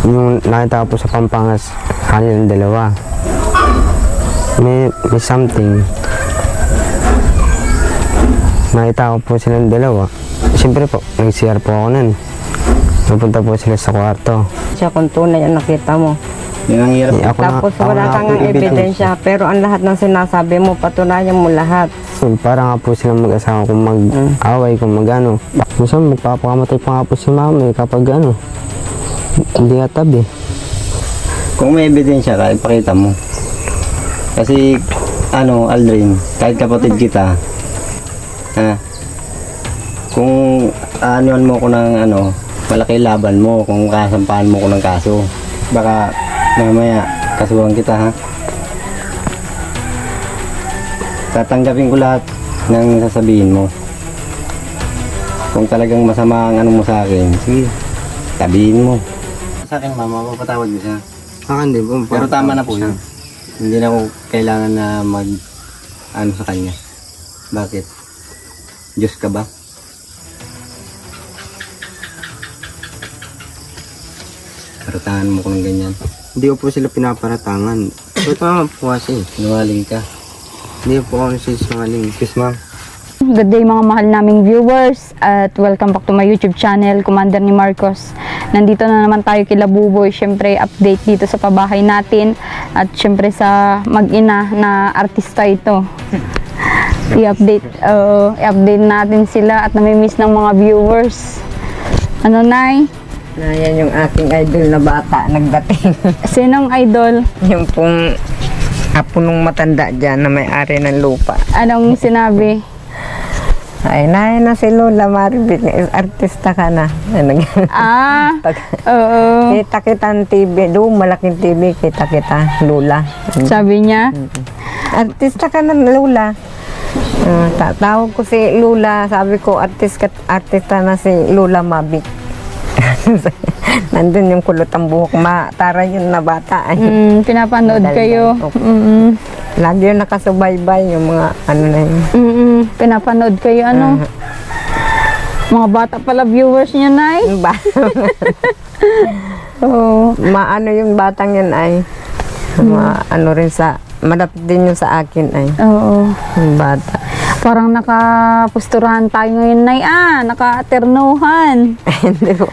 Yung nakita ko po sa Pampangas, kanilang dalawa. May something. Nakita ko po silang dalawa. Siyempre po, nag-CR po ako nun. Napunta po sila sa kwarto. Siya kung tunay ang nakita mo. Yun ang hirap. Tapos wala kang ebidensya, pero ang lahat ng sinasabi mo, patunayan mo lahat. Para nga po silang mag-asawa kung mag-away, kung mag-ano. Minsan magpapakamatay pa nga po si mama kapag ano, hindi katabi. Kung may ebidensya ka, ipakita mo. Kasi, Aldrin, kahit kapatid kita, kung anuan mo ko ng malaki laban mo, kung kasampahan mo ko ng kaso, baka mamaya kasuhan kita, ha? Tatanggapin ko lahat ng sasabihin mo. Kung talagang masama ang mo sa akin, sige, sabihin mo. Sa akin, mama, mapatawad mo siya. Hindi po. Pero tama na po yun. Hindi na ako kailangan na sa kanya. Bakit? Diyos ka ba? Paratangan mo ko ng ganyan. Hindi ko po sila pinaparatangan. Ito naman po kasi. Sinungaling ka. Hindi po ako sinungaling. Kiss ma'am. Good day mga mahal naming viewers at welcome back to my YouTube channel, Commander ni Marcos. Nandito na naman tayo kila Buboy, syempre update dito sa pabahay natin at syempre sa mag-ina na artista ito. I-update natin sila at namimiss ng mga viewers. Ano, Nay? Yan yung aking idol na bata, nagdating. Sinong idol? Yung pong apo nung matanda dyan na may-ari ng lupa. Anong sinabi? Ay, na si Lola Maribel, artista ka na. Oo. Kita ang TV, doon malaking TV, kita, Lola. Sabi niya? Artista ka na, Lola. Tawag ko si Lola, sabi ko, artista na si Lola Mabic. Nandun yung kulot ang buhok, matara yun na bata. Pinapanood kayo. Lagi yung nakasubaybay, yung mga na yun. Pinapanood kayo, mga bata pala viewers niya, Nay. Maano yung batang yun ay, malapit din yung sa akin ay. Oo. Yung bata. Parang nakapusturahan tayo ngayon, Nay. Nakaternuhan. Hindi po.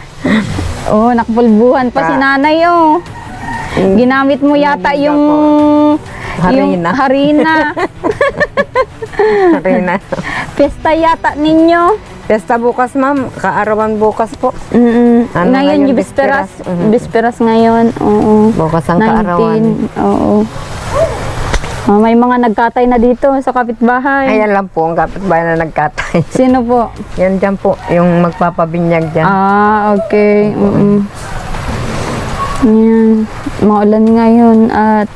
Nakapulbuhan pa si Nanay, Ginamit mo yata yung Harina. Harina. Pesta yata ninyo. Pesta bukas, ma'am. Kaarawan bukas po. Ngayon yung bisperas. Bisperas ngayon. Oo. Bukas ang kaarawan. 19. Oo. May mga nagkatay na dito sa kapitbahay. Ayan lang po ang kapitbahay na nagkatay. Sino po? Yan dyan po, yung magpapabinyag dyan. Okay. Yan. Maulan ngayon at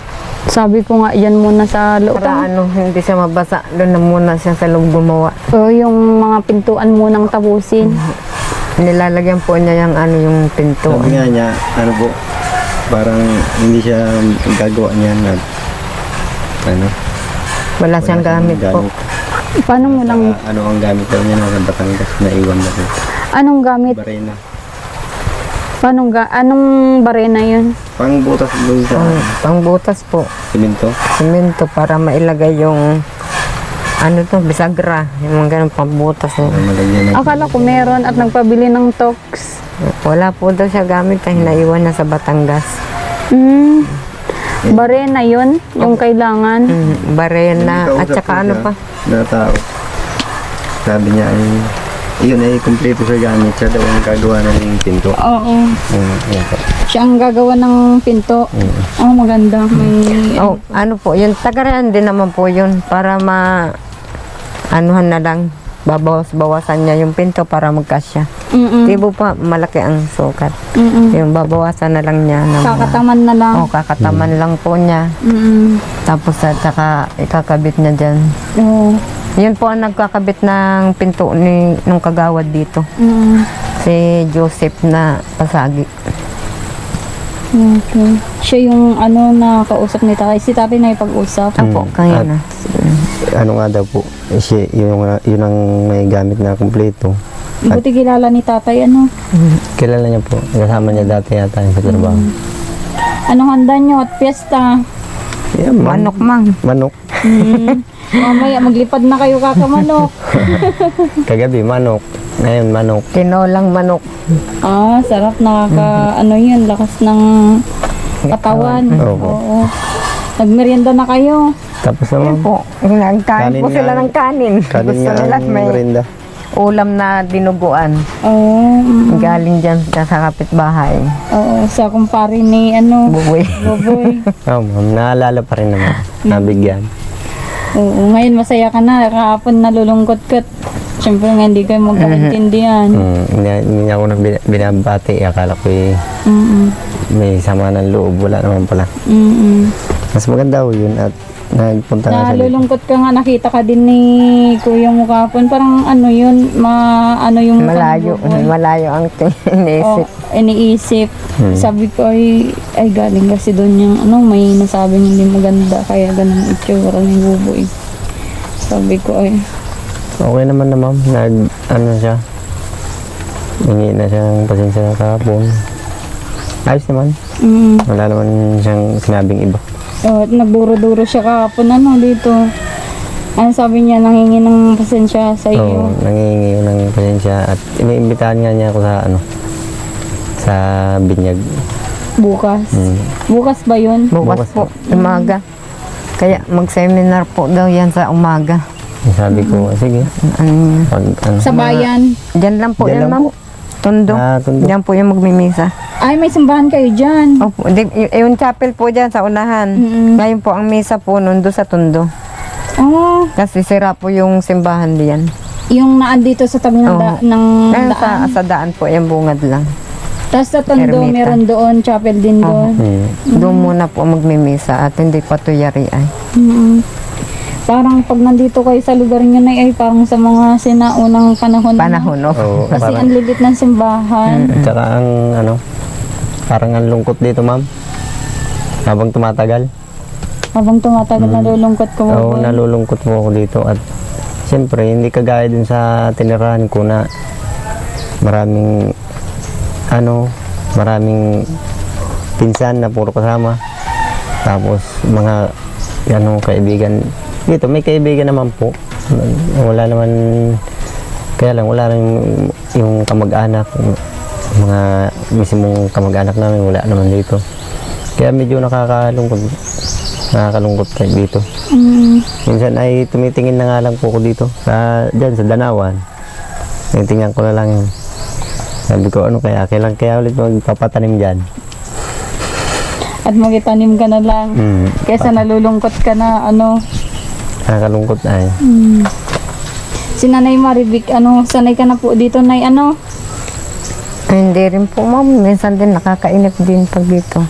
sabi ko nga yan muna sa loob. Para hindi siya mabasa, doon na muna siya sa loob gumawa. Yung mga pintuan munang tapusin. Nilalagyan po niya yung pinto. Sabi nga niya, po, parang hindi siya gagawa niyan na Wala siyang gamit po. Paano mo lang? Ang gamit daw niya nasa Batangas na iwan na po. Anong gamit? Barena. Anong barena yun? Pangbutas doon sa Pangbutas po. simento. Simento para mailagay yung bisagra. Yung mga ganun pangbutas. Malagyan ng Akala ko meron at nagpabili ng tox. Wala po daw siya gamit ay naiwan na sa Batangas. Barena yun, yung kailangan. Barena at saka pa? Na tao. Sabi niya ay yun ay kumpleto sa gamit. Siya daw ang gagawa ng pinto. Oo. Yan po. Siya ang gagawa ng pinto. Maganda. May... po, yun, tagarayan din naman po yun para anuhan na lang, babawasan niya yung pinto para magkasya. Tibo pa, malaki ang sukat. Yung babawasan na lang niya. Kakataman na lang. Kakataman lang po niya. Tapos at saka ikakabit niya dyan. Yun po ang nagkakabit ng pinto nung kagawad dito. Si Joseph na Pasagi. Okay. Siya yung nakausap ni tatay. Si tatay na ipag-usap. Apo, kaya na. Nga daw po, yun ang may gamit na kumpleto. Buti kilala ni tatay, Kilala niya po. Kasama niya dati yata yung sa trabaho. Anong handa nyo at piyesta? Yeah, Manok mang. Manok. Mamaya maglipad na kayo kakamanok. Kagabi, manok. Ngayon, manok. Tinolang manok. Ah, sarap. Ano yun, lakas ng katawan. Opo. Oo. Nagmerienda na kayo. Tapos naman, Po, nagkain Kanin po sila nga. ng kanin. kanin Gusto nga nila ang may merinda. ulam na dinuguan. Oo. Galing dyan sa kapitbahay. Oo, sa kumpare ni Buboy. Boboy. Oh, ma'am, naalala pa rin naman. Nabigyan. Oo, ngayon masaya ka na. Kahapon nalulungkot ka. Siyempre nga hindi kayo magkakaintindihan. Hindi niya ako na binabati. Akala ko may sama ng loob. Wala naman pala. Mas maganda ho yun at nagpunta nga siya dito. Nalulungkot ka nga, nakita ka din ni Kuya mo kahapon. Parang ano yun, ano yung Malayo. Malayo ang iniisip. iniisip. Sabi ko ay galing kasi doon yung may nasabing hindi maganda kaya ganun itsura ni Buboy. Sabi ko Okay naman na ma'am. Siya. Hingi na siya ng pasensya kahapon. Ayos naman. Wala naman siyang sinabing iba. Nagduro-duro siya kahapon dito. Ano sabi niya, nangingi ng pasensya sa Oo, iyo. nangingi ng pasensya at iniimbitahan nga niya ako sa binyag. Bukas. Bukas ba yun? Bukas po, umaga. Kaya mag-seminar po daw yan sa umaga. Sabi ko, sige. Sa bayan. Diyan lang po Diyan yan, lang ma'am. po. Tondo. Tondo. Diyan po yung magmimisa. Ay, may simbahan kayo dyan. Opo, yung chapel po dyan sa unahan. Ngayon po ang misa po nundo sa Tondo. Oh, Kasi sira po yung simbahan diyan. yung naandito sa tabi ng, ng Ngayon daan. sa daan po, yung bungad lang. Tapos sa Tondo, Ermita. meron doon, chapel din doon. Doon muna po magmimisa at hindi pa tuyari ay. Parang pag nandito kayo sa lugar nyo ay parang sa mga sinaunang panahon. Panahon, no? Oo, Kasi parang, ang lilit ng simbahan. at saka parang ang lungkot dito, ma'am. Habang tumatagal. Habang tumatagal, nalulungkot ko. Oo, nalulungkot po ako dito at siyempre, hindi kagaya din sa tinirahan ko na maraming pinsan na puro kasama. Tapos mga kaibigan. Dito may kaibigan naman po. Wala naman, kaya lang wala rin yung kamag-anak. Mga mismong kamag-anak namin wala naman dito. Kaya medyo nakakalungkot kayo dito. Minsan ay tumitingin na nga lang po ko dito dyan sa Danawan. Tingnan ko na lang yun. Sabi ko kailan kaya ulit magpapatanim dyan. At magitanim ka na lang. Kesa nalulungkot ka na Nakakalungkot ay. Si Nanay Maribik, sanay ka na po dito, Nay, Hindi rin po, ma'am. Minsan din nakakainip din pag dito.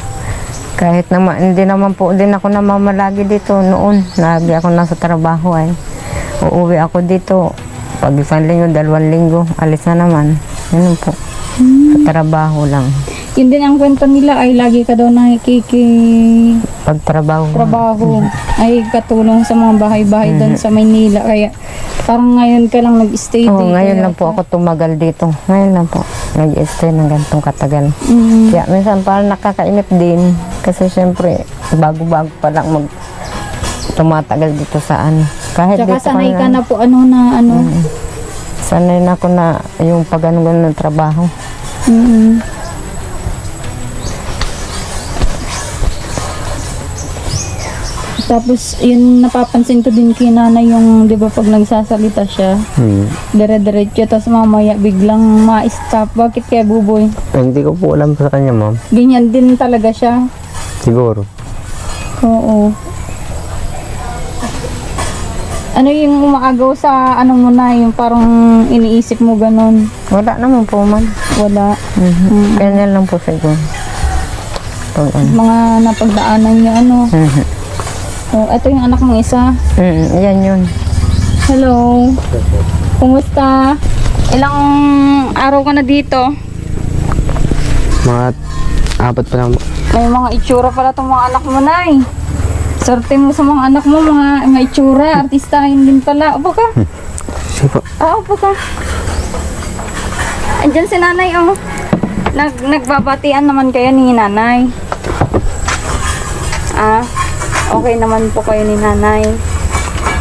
Kahit naman, hindi naman po din ako namamalagi dito noon. Lagi ako nasa trabaho ay. Uuwi ako dito. Pag 1 linggo, 2 linggo, alis na naman. Yun po. Sa trabaho lang. Yun din ang kwento nila ay lagi ka daw Pagtrabaho. trabaho ay katulong sa mga bahay-bahay doon sa Maynila. Kaya parang ngayon ka lang nag-stay dito. Ngayon lang po ako tumagal dito. Ngayon lang po. Nag-stay ng ganitong katagal. Kaya minsan parang nakakainip din. Kasi syempre, bago-bago pa lang tumatagal dito sa Kahit Tsaka dito sanay ka na na po sanay na ako na yung pag-ano ng trabaho. Tapos yun napapansin ko din kay Nanay yung 'di ba pag nagsasalita siya, dire-diretso tapos mamaya biglang ma-stop. Bakit kaya Buboy? Hindi ko po alam sa kanya, ma'am. Ganyan din talaga siya. Siguro. Oo. Ano yung umaagaw sa mo na, yung parang iniisip mo ganon? Wala naman po man. Wala. Ganyan lang po siguro. Pag Mga napagdaanan niya Oh, ito yung anak mong isa. yan yun. Hello. Kumusta? Ilang araw ka na dito? Mga 4 pa lang. May mga itsura pala itong mga anak mo, Nay. Sorte mo sa mga anak mo, mga itsura, artistahin din pala. Upo ka. Sige po. Upo ka. Andyan si Nanay, Nagbabatian naman kayo ni nanay. Okay naman po kayo ni nanay.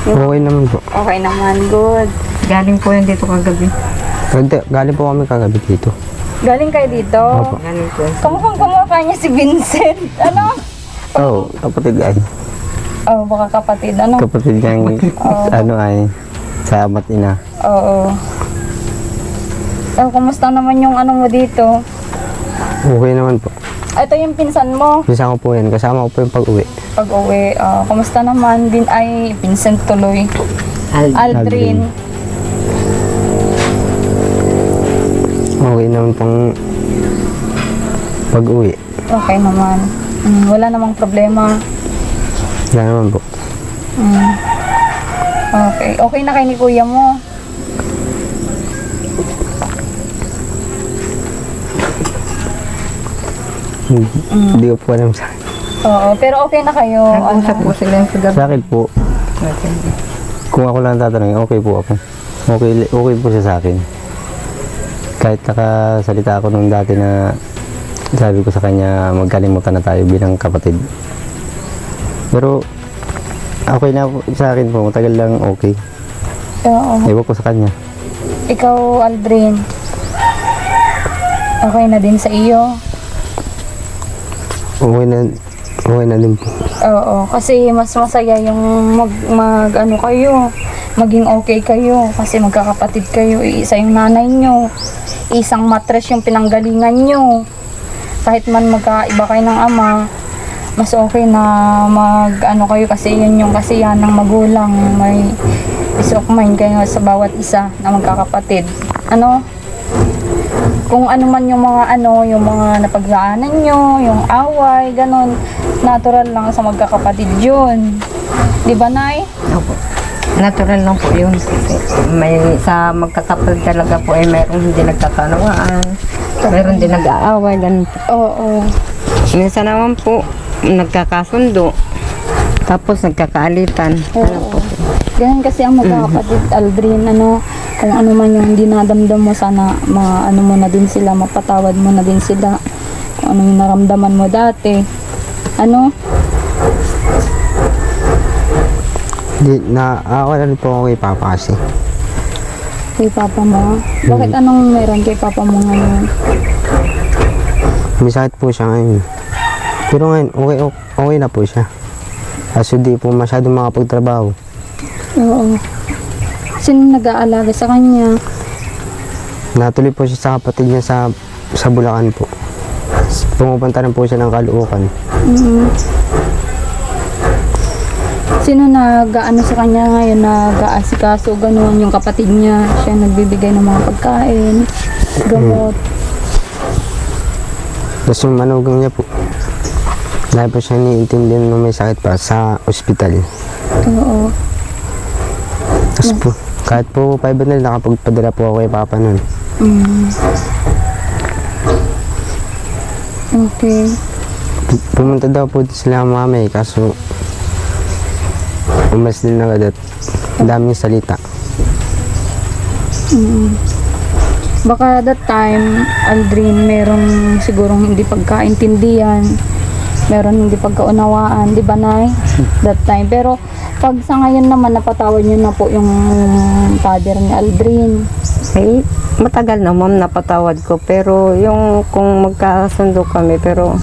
Okay naman po. Okay naman, good. Galing po yan dito kagabi. Galing po kami kagabi dito. Galing kayo dito? Opo. Galing po yan. Kamukhang kamukha niya si Vincent. Ano? Oo, kapatid ay. Oh, baka kapatid. Ano? Kapatid niyang ano ay sa ama't ina. Oo. Oh, kumusta naman yung ano mo dito? Okay naman po. Ito yung pinsan mo. Bisa ko po yan. Kasama ko po yung pag-uwi. Pag uwi, kumusta naman din ay Vincent tuloy. Aldrin. Okay naman pang pag-uwi. Okay naman. Wala namang problema. Wala naman po. Okay. Okay na kay ni kuya mo. Hindi ko po alam sa Oo, pero okay na kayo. Nag-usap po sila yung kagabi. Sa akin po, kung ako lang tatanungin, okay po ako. Okay po siya sa akin. Kahit nakasalita ako nung dati na sabi ko sa kanya magkalimutan na tayo bilang kapatid. Pero okay na po sa akin po, matagal lang okay. Oo. Ewan ko sa kanya. Ikaw, Aldrin. Okay na din sa iyo. Okay na din po. Oo, kasi mas masaya yung ano kayo, maging okay kayo kasi magkakapatid kayo, isa yung nanay nyo, isang matres yung pinanggalingan nyo. Kahit man magkaiba kayo ng ama, mas okay na ano kayo kasi yun yung kasiyahan ng magulang, may peace of mind kayo sa bawat isa na magkakapatid. Ano? Kung ano man yung mga yung mga napagdaanan nyo, yung away, ganun, natural lang sa magkakapatid yun. Di ba, Nay? Opo. Natural lang po yun. Kasi may sa magkakapatid talaga po ay mayroong hindi nagkakanawaan, mayroong din nag-aaway, ganun po. Oo. Minsan naman po, nagkakasundo, tapos nagkakaalitan. Oo. Ganyan kasi ang magkakapatid, Aldrin, kung ano man yung dinadamdam mo, sana ano mo na din sila, mapatawad mo na din sila. Kung ano yung naramdaman mo dati. Ano? Ako na rin po ako kay Papa kasi. Kay Papa mo? Bakit anong meron kay Papa mo ngayon? May sakit po siya ngayon. Pero ngayon, okay na po siya. Kaso di po masyadong makapagtrabaho. Oo. Sino nag-aalaga sa kanya? Natuloy po siya sa kapatid niya sa Bulacan po. Pumupunta rin po siya ng Caloocan. Sino nag-ano sa kanya ngayon, nag-aasikaso, ganun, yung kapatid niya, siya nagbibigay ng mga pagkain, gamot. Tapos yung manugang niya po, dahil po siya niintindihan na may sakit pa sa ospital. Oo. Tapos po, kahit po 500 nakapagpadala po ako kay Papa nun. Okay. Pumunta daw po sila mami, kaso umalis din agad at daming salita. Baka that time, Aldrin, merong sigurong hindi pagkaintindihan, meron hindi pagkaunawaan, di ba, Nay? That time. Pero pag sa ngayon naman, napatawad niyo na po yung father ni Aldrin. Eh, matagal na ma'am, napatawad ko. Pero yung kung magkasundo kami, pero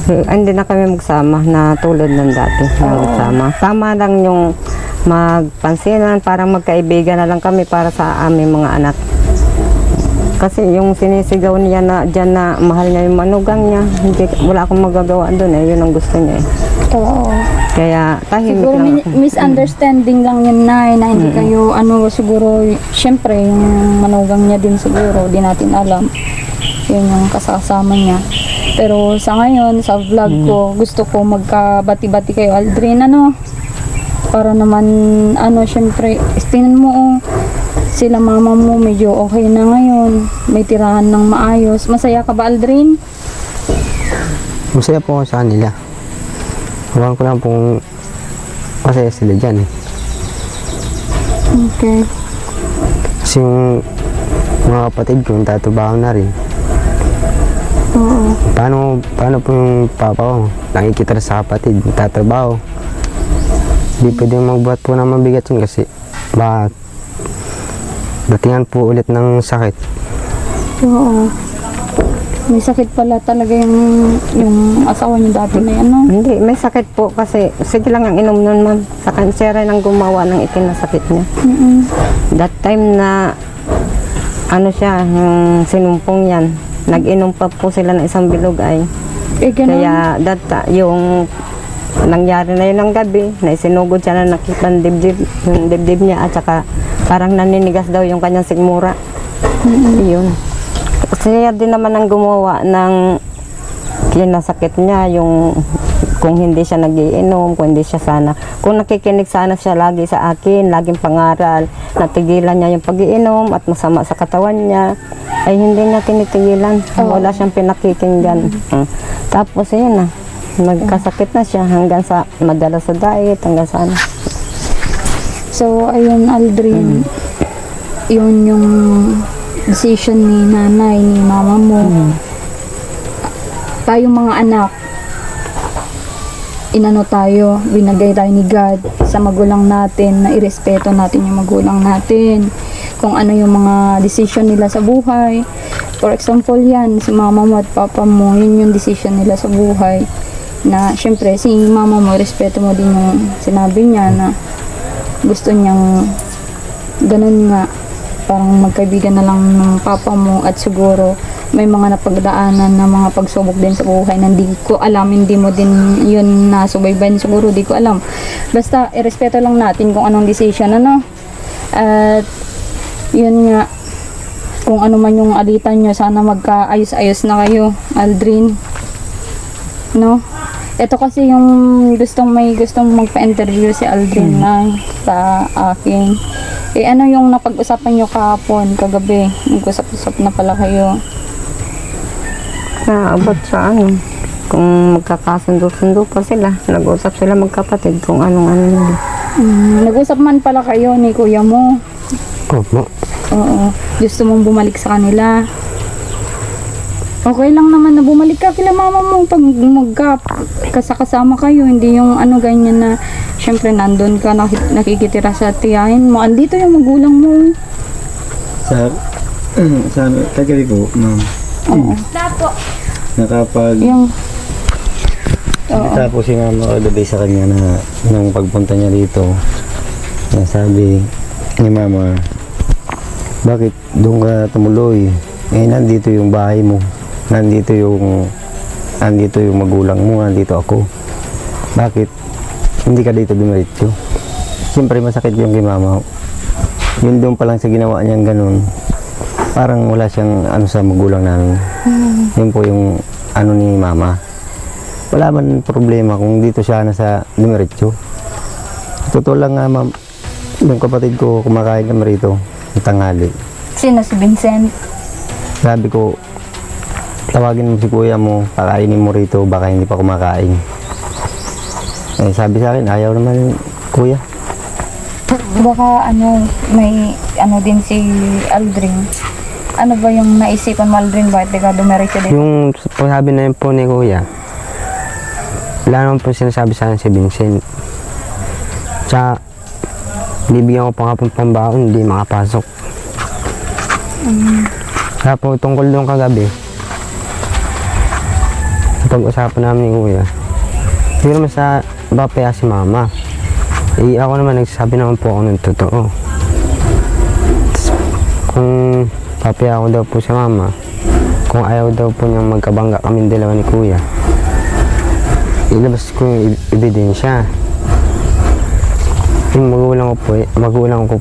hindi na kami magsama na tulad ng dati na magsama. Tama lang yung magpansinan, parang magkaibigan na lang kami para sa aming mga anak. Kasi yung sinisigaw niya na dyan na mahal niya yung manugang niya, wala akong magagawa doon yun ang gusto niya eh. Oo. Kaya tahimik Siguro lang ako. misunderstanding lang yun, Nay, na hindi kayo, siguro, syempre, yung manugang niya din siguro, di natin alam. Yun yung kasama niya. Pero sa ngayon, sa vlog ko, gusto ko magkabati-bati kayo, Aldrin, para naman, syempre, tingnan mo, sila mama mo, medyo okay na ngayon, may tirahan ng maayos. Masaya ka ba, Aldrin? Masaya po ako sa kanila. Huwag ko lang pong masaya sila dyan eh. Okay. Kasi yung mga kapatid ko, tatabaho na rin. Paano po yung papa ko? Nakikita sa kapatid, tatrabaho. Hindi pwedeng magbuhat po ng mabigat yun kasi baka datingan po ulit ng sakit. Oo. May sakit pala talaga yung asawa niyo dati na yan, no? Hindi, may sakit po kasi sige lang ang inom nun, ma'am. Sa kansera nang gumawa ng itinasakit niya. That time na sinumpong yan, nag-inom pa po sila ng isang bilog ay. Ganun. Kaya yung nangyari na yun ng gabi, na isinugod siya na nakita ng yung dibdib niya at saka parang naninigas daw yung kanyang sigmura. Yun. Siya din naman ang gumawa ng kinasakit niya, yung kung hindi siya nagiinom, kung hindi siya kung nakikinig sana siya lagi sa akin, laging pangaral, natigilan niya yung pag-iinom at masama sa katawan niya, ay hindi niya tinitigilan. Wala siyang pinakikinggan. Tapos yun na, nagkasakit na siya hanggang sa madala sa diet, hanggang sa ano. So, ayun, Aldrin, yun yung decision ni nanay, ni mama mo. Tayong mga anak, binagay tayo ni God sa magulang natin, na irespeto natin yung magulang natin. Kung ano yung mga decision nila sa buhay. For example yan, si mama mo at papa mo, yun yung decision nila sa buhay. Na syempre, si mama mo, respeto mo din yung sinabi niya na gusto niyang ganun nga, parang magkaibigan na lang ng papa mo, at siguro may mga napagdaanan na mga pagsubok din sa buhay na hindi ko alam, hindi mo din yun nasubaybayan, siguro di ko alam. Basta irespeto lang natin kung anong decision, ano. At yun nga, kung ano man yung alitan nyo, sana magkaayos-ayos na kayo, Aldrin, no? Ito kasi yung gustong magpa-interview si Aldrin na sa akin. Ano yung napag-usapan nyo kahapon, kagabi? Nag-usap-usap na pala kayo. Naabot sa ano, kung magkakasundo-sundo pa sila, nag-usap sila magkapatid kung anong nila. Nag-usap man pala kayo ni kuya mo. Opo. Oo. Gusto mong bumalik sa kanila. Okay lang naman na bumalik ka kila mama mo pag kasama kayo, hindi yung ganyan na syempre nandun ka, nakikitira sa tiyahin mo. Andito yung magulang mo. Sa kagabi po, ma'am. Oo. Nakapag Yung tapos si mama kagabi sa kanya na nung pagpunta niya dito, nasabi ni mama, bakit doon ka tumuloy? Nandito yung bahay mo. Nandito yung magulang mo, nandito ako. Bakit hindi ka dito dumiretso? Siyempre masakit yung kay mama. Yun doon pa lang sa ginawa niyang ganun, parang wala siyang sa magulang namin. Yun po yung ni mama. Wala man problema kung dito siya sa dumiretso. Totoo lang nga, ma'am, yung kapatid ko kumakain kami rito ng tanghali. sino si Vincent? Sabi ko, tawagin mo si kuya mo, pakainin mo rito, baka hindi pa kumakain. Sabi sa akin, ayaw naman kuya. Baka may din si Aldrin. Ano ba yung naisipan mo, Aldrin? Bakit di ka dumiretso dito? Yung sabi na yun po ni kuya, wala naman po sinasabi sa akin si Vincent. Tsaka, bibigyan ko pa nga pong pambaon, hindi makapasok. Kaya po, tungkol doon kagabi, pag-usapan namin ni kuya, hindi naman sa bapaya si mama. Ako naman, nagsasabi naman po ako ng totoo. Kung papaya ako daw po si mama, kung ayaw daw po niyang magkabangga kami dalawa ni kuya, ilabas ko yung ebidensya. Yung magulang ko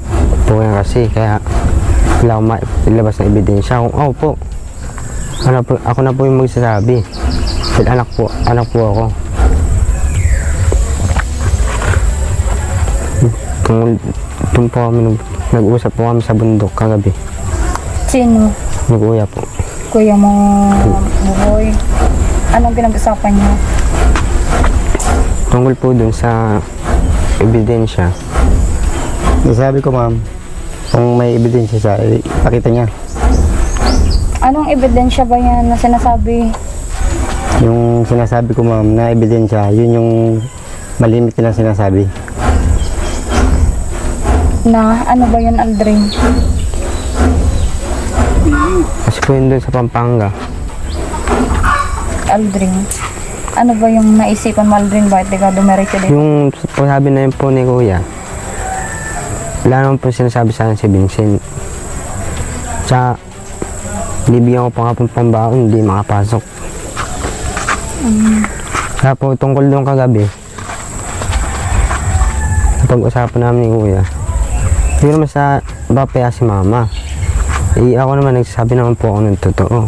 po yan kasi, kaya wala akong ilabas na ebidensya. Kung po, ako na po yung magsasabi. Dahil anak po ako. Doon po kami, nag-uusap po kami sa bundok kagabi. Sino? Ni kuya po. Kuya mo, buboy. Anong pinag-usapan niyo? Tungkol po dun sa ebidensya. Sabi ko, ma'am, kung may ebidensya siya, pakita niya. Anong ebidensya ba yan na sinasabi? Yung sinasabi ko ma'am na ebidensya, yun yung malimit nilang sinasabi. Na ano ba yun, Aldrin? Kasi po yun doon sa Pampanga. Aldrin. Ano ba yung naisipan mo, Aldrin? Bakit di ka dumiretso dito? Yung sabi na yun po ni Kuya, wala naman po sinasabi sa akin si Vincent. Tsaka, bibigyan ko pa nga pong pambaon, hindi makapasok. Kaya po, tungkol doon kagabi, napag-usapan namin ni Kuya, hindi naman sa bapaya si Mama. Eh, ako naman, nagsasabi naman po ako ng totoo.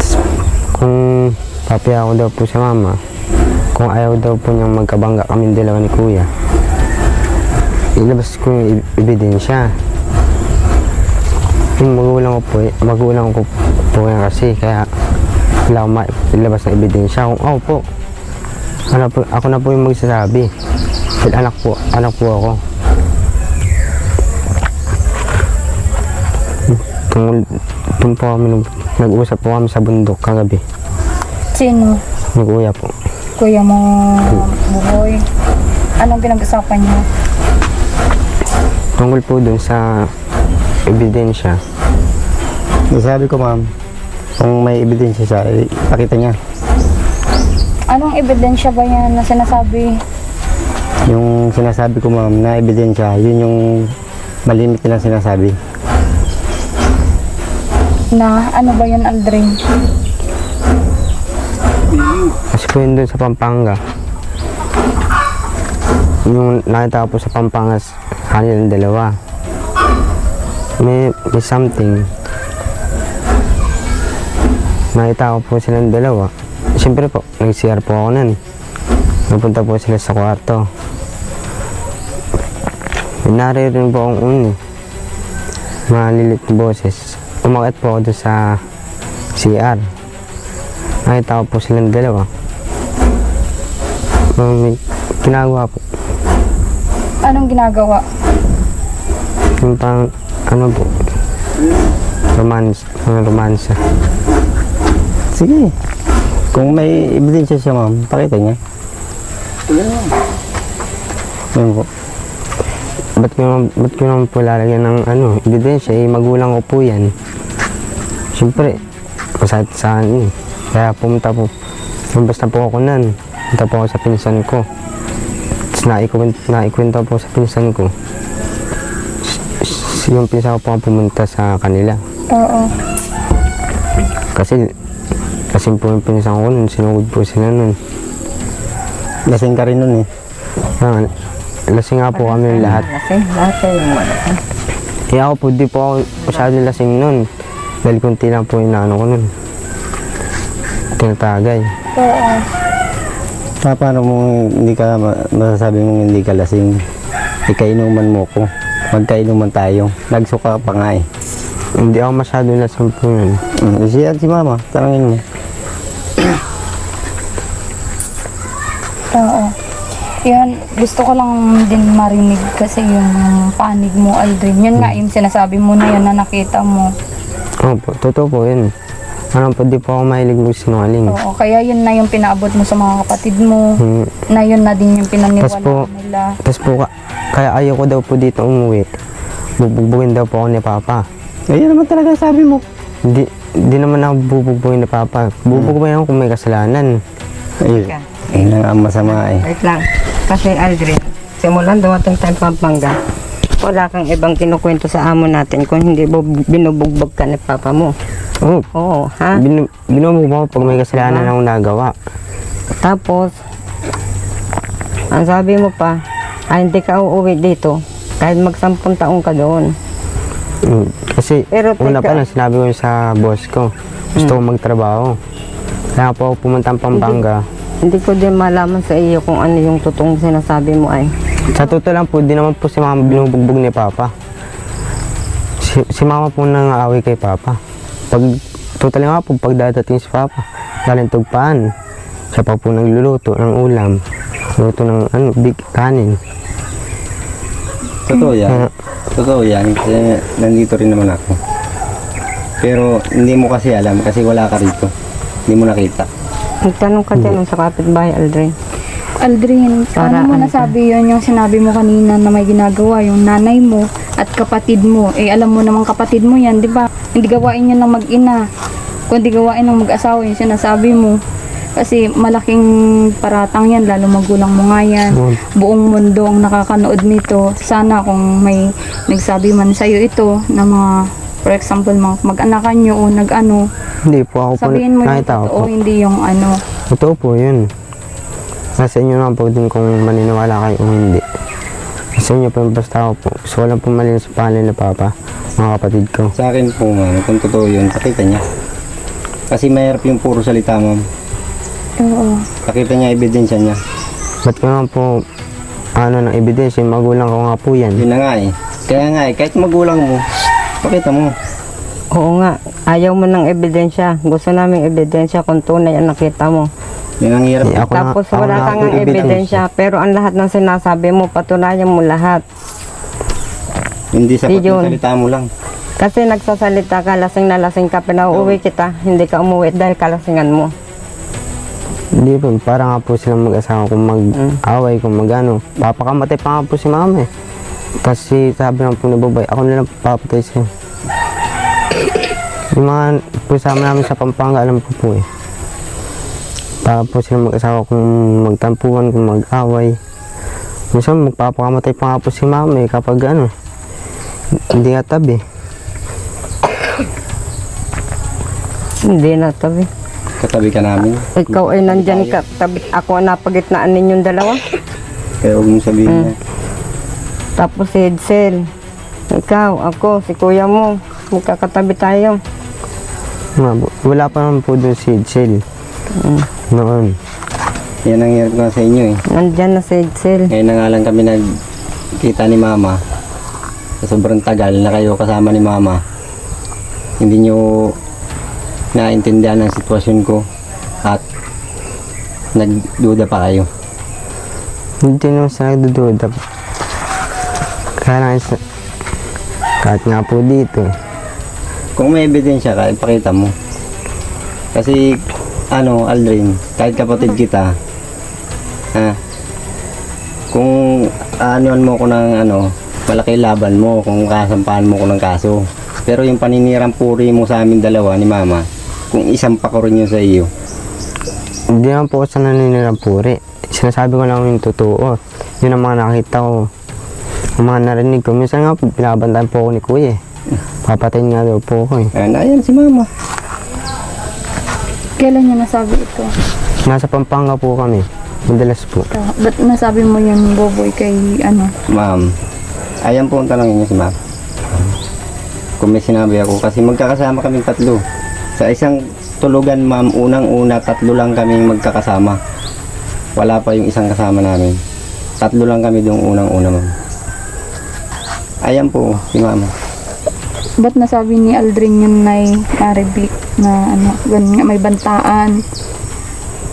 Tas, kung papaya ako daw po si Mama, kung ayaw daw po niyang magkabangga kami dalawa ni Kuya, ilabas ko yung ebidensya. Yung magulang ko po yan kasi, kaya wala akong ilabas ng ebidensya. Kung ako po, ako na po yung magsasabi. Dahil anak po ako. Doon po kami, nag-uusap po kami sa bundok kagabi. Sino? Ni Kuya po. Kuya mo, Buboy. Anong pinag-usapan niyo? Tungkol po doon sa ebidensya. Sabi ko ma'am, kung may ebidensya siya, ipakita niya. Anong ebidensya ba yan na sinasabi? Yung sinasabi ko ma'am na ebidensya, yun yung malimit nilang sinasabi. Na ano ba yun, Aldrin? Kasi po yun doon sa Pampanga. Yung nakita ko po sa Pampanga, kanilang dalawa. May something. Nakita ko po silang dalawa. Siyempre po, nag-CR po ako nun. Napunta po sila sa kwarto. Naririnig po akong uni. Malilit na boses. Umakit po ako doon sa CR. Nakita ko po silang dalawa. May ginagawa po. Anong ginagawa? Yung pang, ano po, romansa. Sige. Kung may ebidensya siya ma'am, pakita niya. Yun po. Ba't ko naman po lalagyan ng ebidensya? Eh, magulang ko po yan. Siyempre, masakit sa akin eh. Kaya lumabas na po ako nun. Punta po ako sa pinsan ko. Tapos naikwento po sa pinsan ko. Yung pinsan ko po ang pumunta sa kanila. Oo. Kasi po yung pinsan ko nun, sinugod po sila nun. Lasing ka rin nun eh. Lasing nga po kami lahat. Kasi lahat kayo malasing. Eh ako po, di po ako masyadong lasing nun. Dahil kunti lang po yung naano ko nun. Tinatagay. Oo. Paano mo hindi ka masasabi mong hindi ka lasing? Ikainuman mo ko. Magkainuman tayo. Nagsuka pa nga eh. Hindi ako masyadong lasing po yun. Si mama, tanongin mo. Oo. Yun, gusto ko lang din marinig kasi yung panig mo, Aldrin. Yun nga, yung sinasabi mo na yun na nakita mo. Opo, totoo po yun. Di po ako mahilig magsinungaling. Oo, kaya yun na yung pinaabot mo sa mga kapatid mo. Na yun na din yung pinaniwala nila. Tapos po, kaya ayaw ko daw po dito umuwi. Bubugbugin daw po ako ni Papa. Ayun naman talaga sabi mo. Hindi naman ako bubugbugin ni Papa. Bubugbugin ako kung may kasalanan. Ayun. Ayun ang masama eh. Wait lang. Kasi Aldrin, simulan dumating tayong Pampanga, wala kang ibang kinukwento sa amo natin kung hindi binubugbog ka ni Papa mo. Oo, ha? Binubugbog mo pag may kasalanan akong nagawa. Tapos, ang sabi mo pa, hindi ka uuwi dito kahit mag-10 taong ka doon. Kasi Pero una teka. pa lang sinabi ko sa boss ko, gusto ko magtrabaho. Kaya po ako pumunta ng Pampanga. Hindi ko din malaman sa iyo kung ano yung totoong sinasabi mo ay. Sa totoo lang po, di naman po si Mama binubugbog ni Papa. Si Mama po nangaaway kay Papa. Totally nga po, pag dadating si Papa, galing tugpaan. Siya pa po nagluluto ng ulam. Luto ng kanin. Totoo yan. Totoo yan. Kasi nandito rin naman ako. Pero hindi mo kasi alam kasi wala ka rito. Hindi mo nakita. Nagtanong ka dyan sa kapitbahay, Aldrin. Aldrin, Para paano mo ano nasabi yun yung sinabi mo kanina na may ginagawa yung nanay mo at kapatid mo? Eh, alam mo namang kapatid mo yan, di ba? Hindi gawain yun ng mag-ina, kundi gawain ng mag-asawa yung sinasabi mo. Kasi malaking paratang yan, lalo magulang mo nga yan. Buong mundo ang nakakanood nito. Sana kung may nagsabi man sa'yo ito na mga, for example, mga mag-anakan nyo o nag-ano, Hindi po ako po sabihin mo yung nakita ko po. totoo, hindi yung ano. Totoo po yun. Nasa inyo naman po din kung maniniwala kayo o hindi. Nasa inyo po yung basta ako po. Gusto ko lang po malinis sa pangalan na papa, mga kapatid ko. Sa akin po, ma'am, kung totoo yun, pakita niya. Kasi mahirap yung puro salita, ma'am. Oo. Pakita niya, ebidensya niya. Ba't ko naman po ng ebidensya, yung magulang ko nga po yan. Yun na nga eh. Kaya nga eh, kahit magulang mo, pakita mo. Oo nga, ayaw mo ng ebidensya. Gusto namin ebidensya kung tunay ang nakita mo. Yun ang hirap. Eh, ako na- Tapos ako wala na kang po yung ebidensya, pero ang lahat ng sinasabi mo, patunayan mo lahat. Hindi sapat Yun. yung salita mo lang. Kasi nagsasalita ka, lasing na lasing ka, pinauuwi kita, hindi ka umuwi dahil kalasingan mo. Hindi po, para nga po silang mag-asawa kung mag-away, kung mag-ano. Papakamatay pa nga po si mama eh. Kasi sabi ng po ni Babay, ako na lang papatay siya. Yung mga pusama namin sa Pampanga, alam ko po eh. Para po silang mag-asawa kung magtampuan, kung mag-away. Minsan magpapakamatay pa nga po si mama eh kapag ano, hindi nga tabi. Hindi na tabi. Katabi ka namin. Ikaw ay nandyan ka, tabi, ako ang napagitnaan ninyong dalawa. Kaya huwag mong sabihin na. Tapos si Edsel, ikaw, ako, si kuya mo, magkakatabi tayo. Wala pa naman po doon si Edsel. Noon. Yan ang hirap nga sa inyo eh. Nandyan na si Edsel. Ngayon na nga lang kami nagkita ni mama. Sa sobrang tagal na kayo kasama ni mama. Hindi nyo naintindihan ang sitwasyon ko. At nagduda pa kayo. Hindi naman sa nagdududa. Kaya lang kahit nga po dito eh. Kung may ebidensya ka, ipakita mo. Kasi, Aldrin, kahit kapatid kita, kung anuan mo ko ng malaki laban mo, kung kasampahan mo ko ng kaso. Pero yung paninirang puri mo sa amin dalawa ni mama, kung isang pa ko rin yun sa iyo. Hindi naman po sa naninirang puri. Sinasabi ko lang yung totoo. Yun ang mga nakita ko. Ang mga narinig ko. Minsan nga po, binabantayan po ako ni kuya eh. Papatayin nga daw po ako eh. Ayan si mama. Kailan niya nasabi ito? Nasa Pampanga po kami. Madalas po. Ba't nasabi mo yun, Boboy, kay ano? Ma'am, ayan po ang tanongin niyo si ma'am. Kung may sinabi ako, kasi magkakasama kaming tatlo. Sa isang tulugan, ma'am, unang-una, tatlo lang kaming magkakasama. Wala pa yung isang kasama namin. Tatlo lang kami doong unang-una, ma'am. Ayan po, si mama. Ba't nasabi ni Aldrin yun na Arabic na ganun nga, may bantaan?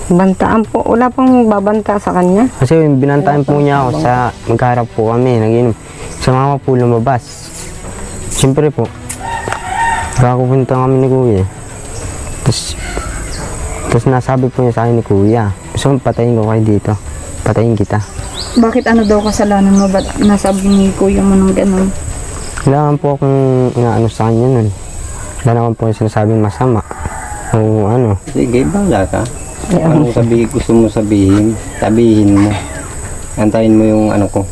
Bantaan po, wala pang babanta sa kanya. Kasi binantaan po niya ako sa magkaharap po kami. Nag-inom. Sa mama po lumabas. Siyempre po. Kakapunta kami ni kuya. Tapos nasabi po niya sa akin ni kuya. So patayin ko kayo dito. Patayin kita. Bakit daw kasalanan mo? Ba't nasabi ni kuya mo ng ganun? Wala naman po akong inaano sa kanya nun. Wala naman po yung sinasabing masama. O ano. Sige, bahala ka. Anong gusto mo sabihin, sabihin mo. Antayin mo yung ko.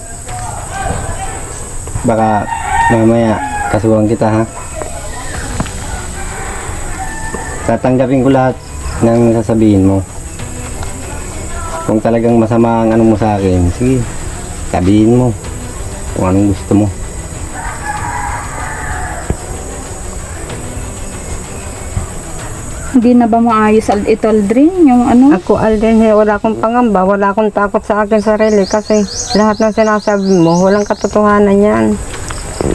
Baka mamaya kasuhan kita ha. Tatanggapin ko lahat ng sasabihin mo. Kung talagang masama ang mo sa akin, sige, sabihin mo kung anong gusto mo. Hindi na ba maayos ito, Aldrin? Yung Ako, Alden, wala akong pangamba, wala akong takot sa akin sarili kasi lahat ng sinasabi mo, walang katotohanan yan.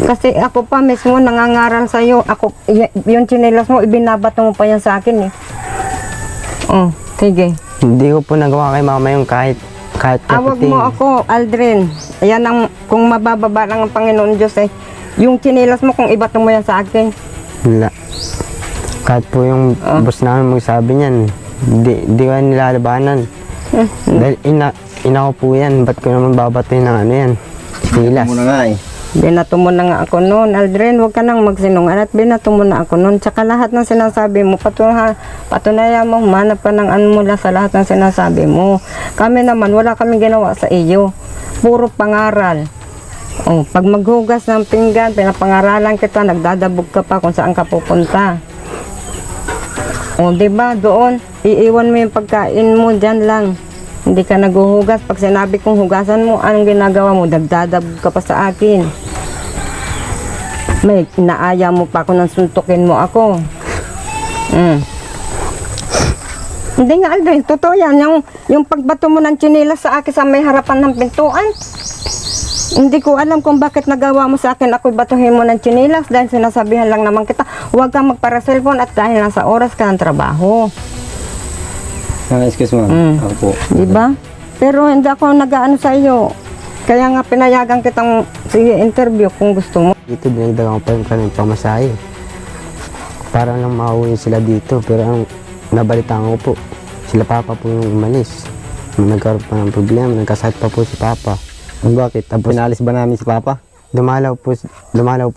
Kasi ako pa mismo nangangaral sa iyo, yung tsinelas mo, ibinabato mo pa yan sa akin eh. Oh, sige. Hindi ko po nagawa kay mama yung kahit Awag mo ako, Aldrin. Ayan ang, kung mabababa lang ang Panginoon Diyos eh. Yung tsinelas mo, kung ibato mo yan sa akin. Wala. Kahit po yung boss namin magsabi niyan, di ko yan nilalabanan. Dahil ina ko po yan, ba't ko naman babatuhin ng ano yan? Silas. Muna nga eh. Binato mo na nga ako noon, Aldrin, huwag ka nang magsinungaling at binato mo na ako noon. Tsaka lahat ng sinasabi mo, patunayan mo, humanap ka ng ano mula sa lahat ng sinasabi mo. Kami naman, wala kaming ginawa sa iyo. Puro pangaral. Oh, pag maghugas ng pinggan, pinapangaralan kita, nagdadabog ka pa kung saan ka pupunta. O, diba, doon, iiwan mo yung pagkain mo, dyan lang. Hindi ka naghuhugas. Pag sinabi kong hugasan mo, anong ginagawa mo? Dagdadabog ka pa sa akin. May inaaya mo pa ako nang suntukin mo ako. Hindi nga, Aldrin, totoo yan. Yung pagbato mo ng tsinelas sa akin sa may harapan ng pintuan. Hindi ko alam kung bakit nagawa mo sa akin ako'y batuhin mo ng tsinelas dahil sinasabihan lang naman kita, huwag kang magpara-cellphone at dahil nasa oras ka ng trabaho. Excuse ma'am. Ako po. Diba? Pero hindi ako nag-ano sa iyo. Kaya nga pinayagan kitang sige interview kung gusto mo. Dito dinagdagan ko pa yung kanilang pamasahe. Para lang makauwi sila dito. Pero ang nabalitaan ko po, sila papa po yung umalis. Nagkaroon pa ng problema, nagkasakit pa po si papa. Bakit? Pinalis ba namin si papa? Dumalaw po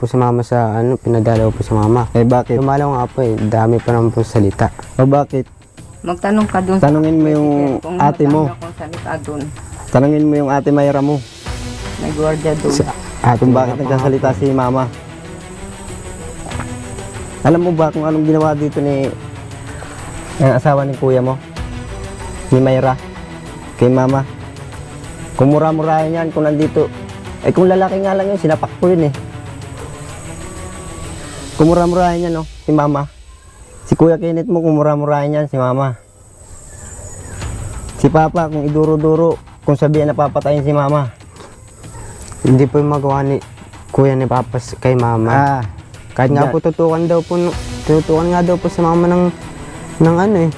si mama sa ano, pinadalaw po si mama. Eh bakit? Dumalaw nga po eh, dami pa naman po salita. O bakit? Magtanong ka dun. Tanungin mo yung kung ate mo. magtanong akong salita dun. Tanungin mo yung ate Mayra mo. May gwardiya dun. Kung bakit nagsasalita si mama. Alam mo ba kung anong ginawa dito ni ang asawa ng kuya mo? Ni Mayra? Kay mama? Kung mura-murahin yan, kung nandito, kung lalaki nga lang yun, sinapak ko yun eh. Kung mura-murahin yan, no, si mama. Si Kuya Kenneth mo, kung mura-murahin yan, si mama. Si papa, kung iduro-duro, kung sabihan na papatayin si mama. Hindi po yung magawa ni kuya ni papa kay mama. Kahit nga po tutukan nga daw po sa mama ng ano eh,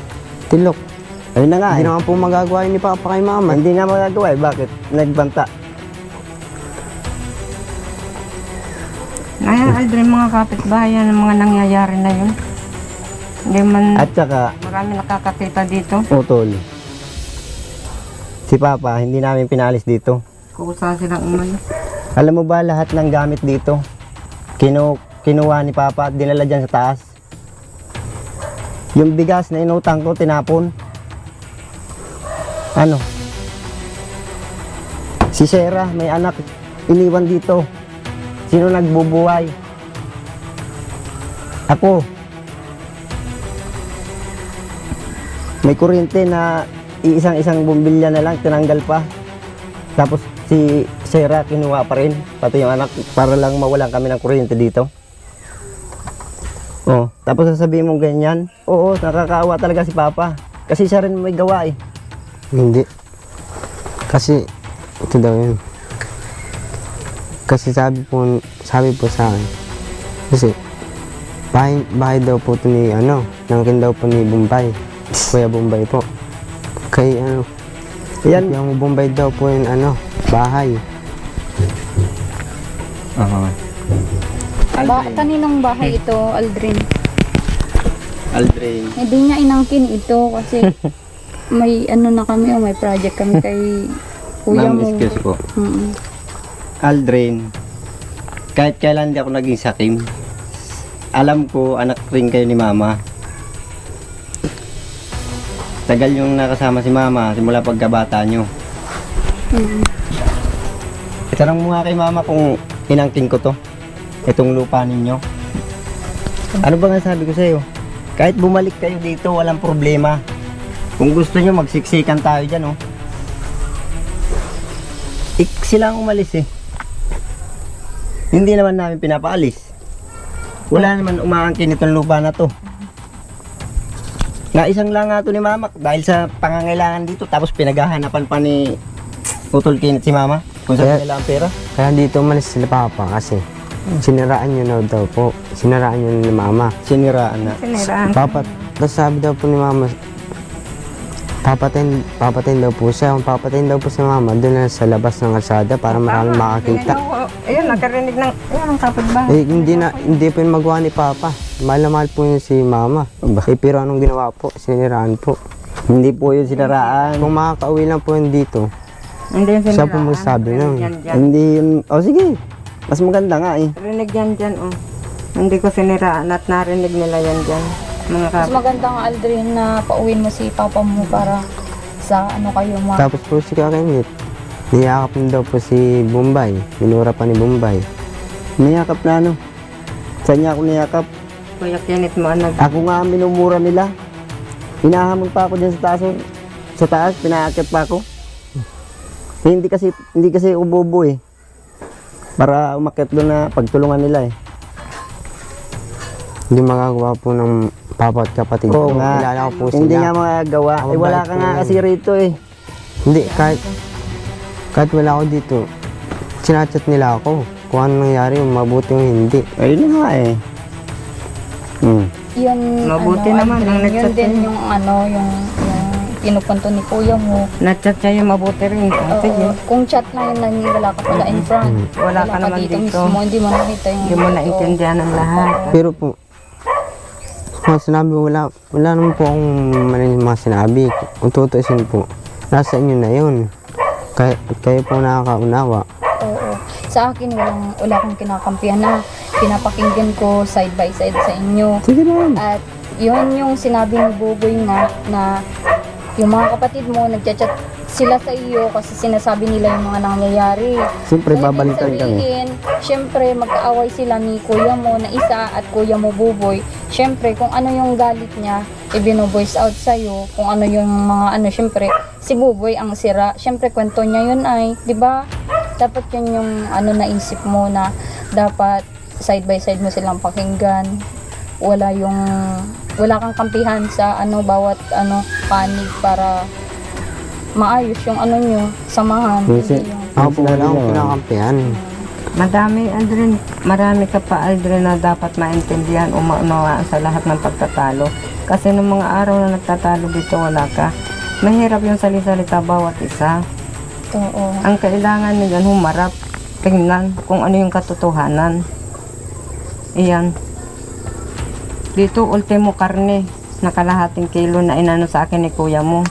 tilok. Ayun na nga Hindi eh. naman po magagawa yun ni papa kay mama. Hindi nga magagawa eh. Bakit? Nagbanta. Ngayon, Aldrin, mga kapitbahay yan, ang mga nangyayari na yun. Hindi man At saka, marami nakakakita dito. utol. Si papa, hindi namin pinalis dito. Kung saan silang umalis. Alam mo ba lahat ng gamit dito? Kinuha ni papa at dinala dyan sa taas. Yung bigas na inutang ko, tinapon. Ano? Si Sarah, may anak, iniwan dito. Sino nagbubuhay? Ako. May kuryente na isang bumbilya na lang, tinanggal pa. Tapos si Sarah kinuha pa rin, pati yung anak, para lang mawalan kami ng kuryente dito. Oh, tapos sasabihin mong ganyan, oo, nakakaawa talaga si Papa. Kasi siya rin may gawa eh. Hindi. Kasi, ito daw yun. Kasi sabi po sa akin, kasi, bahay daw po ito ni, nangkin daw po ni Bombay. Kuya Bombay po. Kay, Yan. yung Bombay daw po yung, bahay. Kaninong bahay ito, Aldrin? Aldrin. Hindi niya inangkin ito kasi may na kami o may project kami kay kuya Ma'am, mo. excuse po. Aldrin, kahit kailan di ako naging sakim, alam ko anak rin kayo ni Mama. Tagal yung nakasama si Mama simula pagkabata nyo. Itanong mo nga kay Mama kung inangkin ko to, itong lupa ninyo. Ano ba nga sabi ko sa'yo? Kahit bumalik kayo dito, walang problema. Kung gusto nyo, magsiksikan tayo dyan, oh. Sila ang umalis eh. Hindi naman namin pinapaalis. Wala naman umaangkin itong lupa na to. Naisang lang nga to ni Mama dahil sa pangangailangan dito, tapos pinaghahanapan pa ni Utol Kenneth si Mama kung saan nila ang pera. Kaya dito umalis sila papa kasi siniraan nyo na daw po. Siniraan nyo ni mama. Siniraan na. Siniraan. Papa, tapos sabi daw po ni mama, Papatayin daw po siya. Kung papatayin daw po si mama, doon na sa labas ng kalsada para maraming makakita. Ayun, nakarinig ng, ayun, ang kapitbahay. Eh, hindi po yung magawa ni Papa. Mahal na mahal po yun si mama. Eh, pero anong ginawa po? Siniraan po. Hindi po yun sinaraan. Kung makakauwi lang po yun dito, Hindi yung siya po magsabi nun. Hindi yun. O sige. Mas maganda nga eh. Rinig yan dyan, oh. Hindi ko siniraan at narinig nila yan dyan. Mga Mas maganda nga, Aldrin, na pauwiin mo si papa mo para sa ano kayo Tapos po si Kakinit, niyakap niya daw po si Bombay. Minura pa ni Bombay. Niyakap na ano. Saan niya ako niyakap? Kuya Kenneth mo, Ako nga ang minumura nila. Hinahamon pa ako dyan sa taas. Sa taas, pinaakit pa ako. Eh, hindi kasi ubobo eh. Para umakyat doon na pagtulungan nila eh. Hindi magagawa po ng papa at kapatid. Oo nga. Kilala ko po sila. Hindi nga magagawa. Ako Eh wala bait ka po nga yun. kasi rito eh. Hindi, kahit wala ako dito, sinachat nila ako. Kung ano nangyari, mabuti o hindi. Ayun nga eh. Yun, Mabuti naman, ang Aldrin, yun nagchat din sa'yo. yung ano, yung pinupunto ni kuya mo. na-chat siya yung mabuti rin. Oo, Sige. kung chat na yun, wala ka pala in front. Wala ka naman dito. mismo, hindi mo nakita yung Hindi mo dito. naintindihan ang lahat. Pero po, mga sinabi, wala naman po akong mali mga sinabi. Kung tutusin po, nasa inyo na yun. Kayo po nakakaunawa. Oo. Sa akin, wala kang kinakampihan na pinapakinggan ko side by side sa inyo. Sige naman. At yun yung sinabi ni Buboy nga na yung mga kapatid mo nagchat-chat sila sa iyo kasi sinasabi nila yung mga nangyayari. Siyempre So, babalikan ibig kami. sabihin, syempre magkaaway sila ni kuya mo na isa at kuya mo Buboy. Syempre kung ano yung galit niya, ibino-voice out sa iyo. Kung ano yung mga ano, syempre si Buboy ang sira. Syempre kwento niya yun ay, 'di ba? Dapat yun yung ano naisip mo na dapat side by side mo silang pakinggan. Wala kang kampihan sa ano bawat ano panig para maayos yung ano nyo, samahan. Minsan- Hindi yung- Ako po wala akong Sinabi niya, kinakampihan. Marami ka pa, Aldrin, na dapat maintindihan o maunawaan sa lahat ng pagtatalo. Kasi nung mga araw na nagtatalo dito, wala ka. Mahirap yung salisalita bawat isa. Oo. Ang kailangan nyo dyan, humarap, tingnan kung ano yung katotohanan. Iyan. Dito, ultimo karne, nakalahating kilo na inano sa akin ni kuya mo.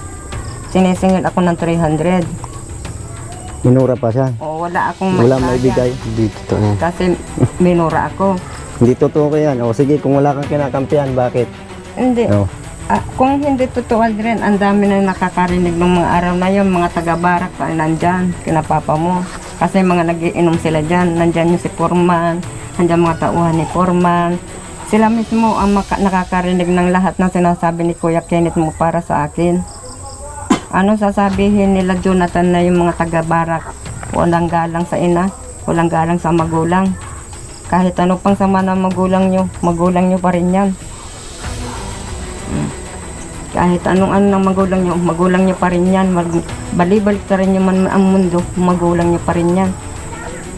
Sinisingil ako ng 300. Minura pa siya. O, wala akong Wala maibigay. maibigay. Dito to eh. Kasi minura ako. Hindi totoo ko yan. O sige, kung wala kang kinakampihan, bakit? Hindi. O. Kung hindi totoo, Aldrin, ang dami na nakakarinig ng mga araw na yun, mga taga-barak pa nandyan, kinapapa mo. Kasi mga nagiinom sila dyan, nandyan yung si Foreman, nandyan mga tauhan ni Foreman. Sila mismo ang nakakarinig ng lahat ng sinasabi ni Kuya Kenneth mo para sa akin. Ano sasabihin nila Jonathan na yung mga taga-barak? Walang galang sa ina, walang galang sa magulang. Kahit ano pang sama ng magulang nyo pa rin yan. Kahit anong ng magulang nyo pa rin yan. Balibalik na rin yung ang mundo, magulang nyo pa rin yan.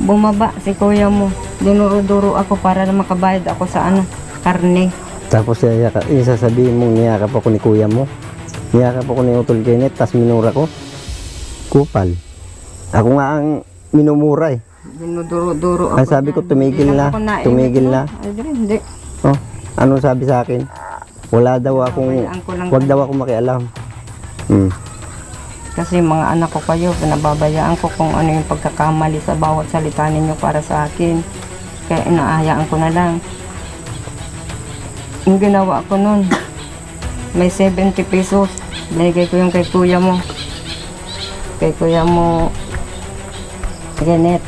Bumaba si kuya mo, dinuro-duro ako para na makabayad ako sa karne. Tapos sasabihin mong niyakap ako ni kuya mo. Niyakap ako ni Utol Kenneth, tas minura ko. Kupal. Ako nga ang minumura eh. Dinuduro-duro ako. Ang sabi ko, tumigil Hindi na, ako nainip, tumigil no? na. Aldrin, hindi. Oh, anong sabi sa akin? Wala daw akong, Babayaan ko lang wag daw ako makialam. Kasi mga anak ko kayo, pinababayaan ko kung ano yung pagkakamali sa bawat salita ninyo para sa akin. Kaya inaayaan ko na lang. Yung ginawa ko nun, may 70 pesos. Binigay ko yung kay kuya mo. Kay kuya mo, Kenneth.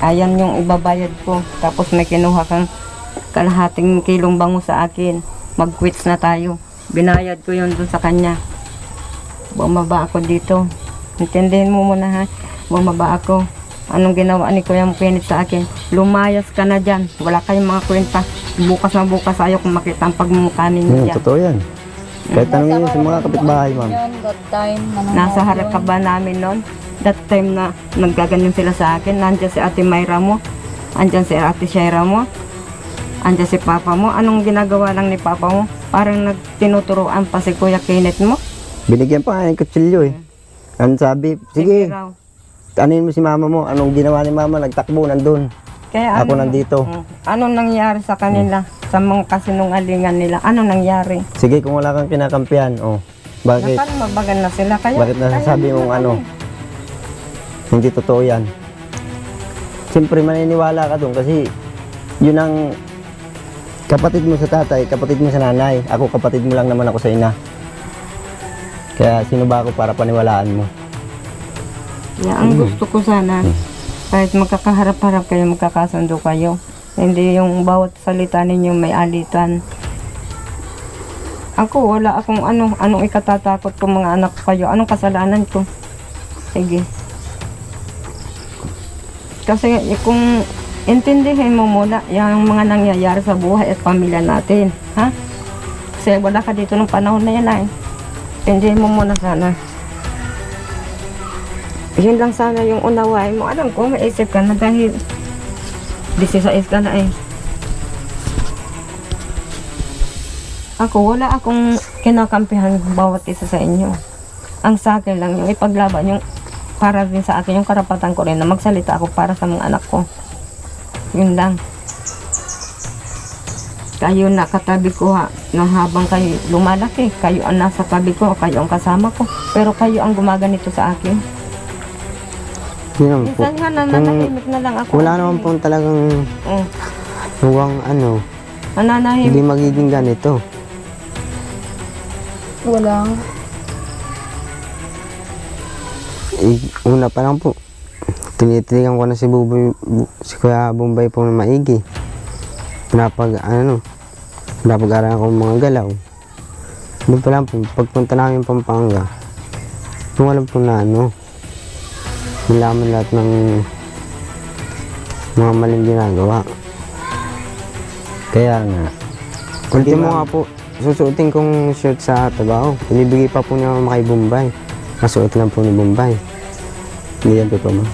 Ayan yung ibabayad ko. Tapos may kinuha kang kalahating kilong bango sa akin. Mag-quits na tayo. Binayad ko yun dun sa kanya. Bumaba ako dito. Intindihin mo muna ha. Bumaba ako. Anong ginawa ni Kuya Kenneth sa akin? Lumayas ka na dyan. Wala kayong mga kwenta. Bukas na bukas ayaw kung makita ang pagmumukha ninyo dyan. Totoo yan. Kahit tanongin yun sa mga kapitbahay, ma'am. Yun, that time, Nasa harap ka ba namin noon? That time na naggaganyan sila sa akin. Nandiyan si Ate Mayra mo. Andyan si Ate Shaira mo. Andyan si Papa mo. Anong ginagawa lang ni Papa mo? Parang nagtinuturoan pa si Kuya Kenneth mo. Binigyan pa nga ng kutsilyo eh. Ang sabi, sige, raw. anin mo si mama mo. Anong ginawa ni mama? Nagtakbo, nandun. Kaya Ako nandito. Ano nangyari sa kanila? Sa mga kasinungalingan nila? Ano nangyari? Sige, kung wala kang kinakampihan, oh. Bakit? Mabagal na sila. Kaya, Bakit nasasabi mong ano? Hindi totoo yan. Siyempre maniniwala ka doon kasi yun ang kapatid mo sa tatay, kapatid mo sa nanay. Ako kapatid mo lang naman ako sa ina. Kaya sino ba ako para paniwalaan mo? Kaya ang gusto ko sana, kahit magkakaharap-harap kayo, magkakasundo kayo. Hindi yung bawat salita ninyo may alitan. Ako, wala akong anong ikatatakot ko mga anak ko kayo. Anong kasalanan ko? Sige. Kasi kung intindihin mo muna yung mga nangyayari sa buhay at pamilya natin. Ha? Kasi wala ka dito ng panahon na yan ay. Intindihin mo muna sana. Yun lang sana yung unawain mo. Alam ko, maisip ka na dahil 16 ka na eh. Ako, wala akong kinakampihan bawat isa sa inyo. Ang sa akin lang, yung ipaglaban, yung para din sa akin, yung karapatan ko rin na magsalita ako para sa mga anak ko. Yun lang. Kayo na katabi ko ha, na habang kayo lumalaki, kayo ang nasa tabi ko, kayo ang kasama ko. Pero kayo ang gumaganito sa akin. Yun po. Minsan nga, nananahimik na lang ako. Wala naman po talagang huwang hindi Nananahimik. magiging ganito. Wala. Una pa lang po, tinitiligan ko na si Kuya Bombay po na maigi. Pinapag-aralan ko mga galaw. Doon pa lang po, pagpunta namin Pampanga, kung alam po na nalaman lahat ng mga maling ginagawa. Kaya nga. Ultimo nga po, susuotin kong shirt sa trabaho. Inibigay pa po niya kay Bombay. Masuot lang po ni Bombay. Hindi yan totoo mo.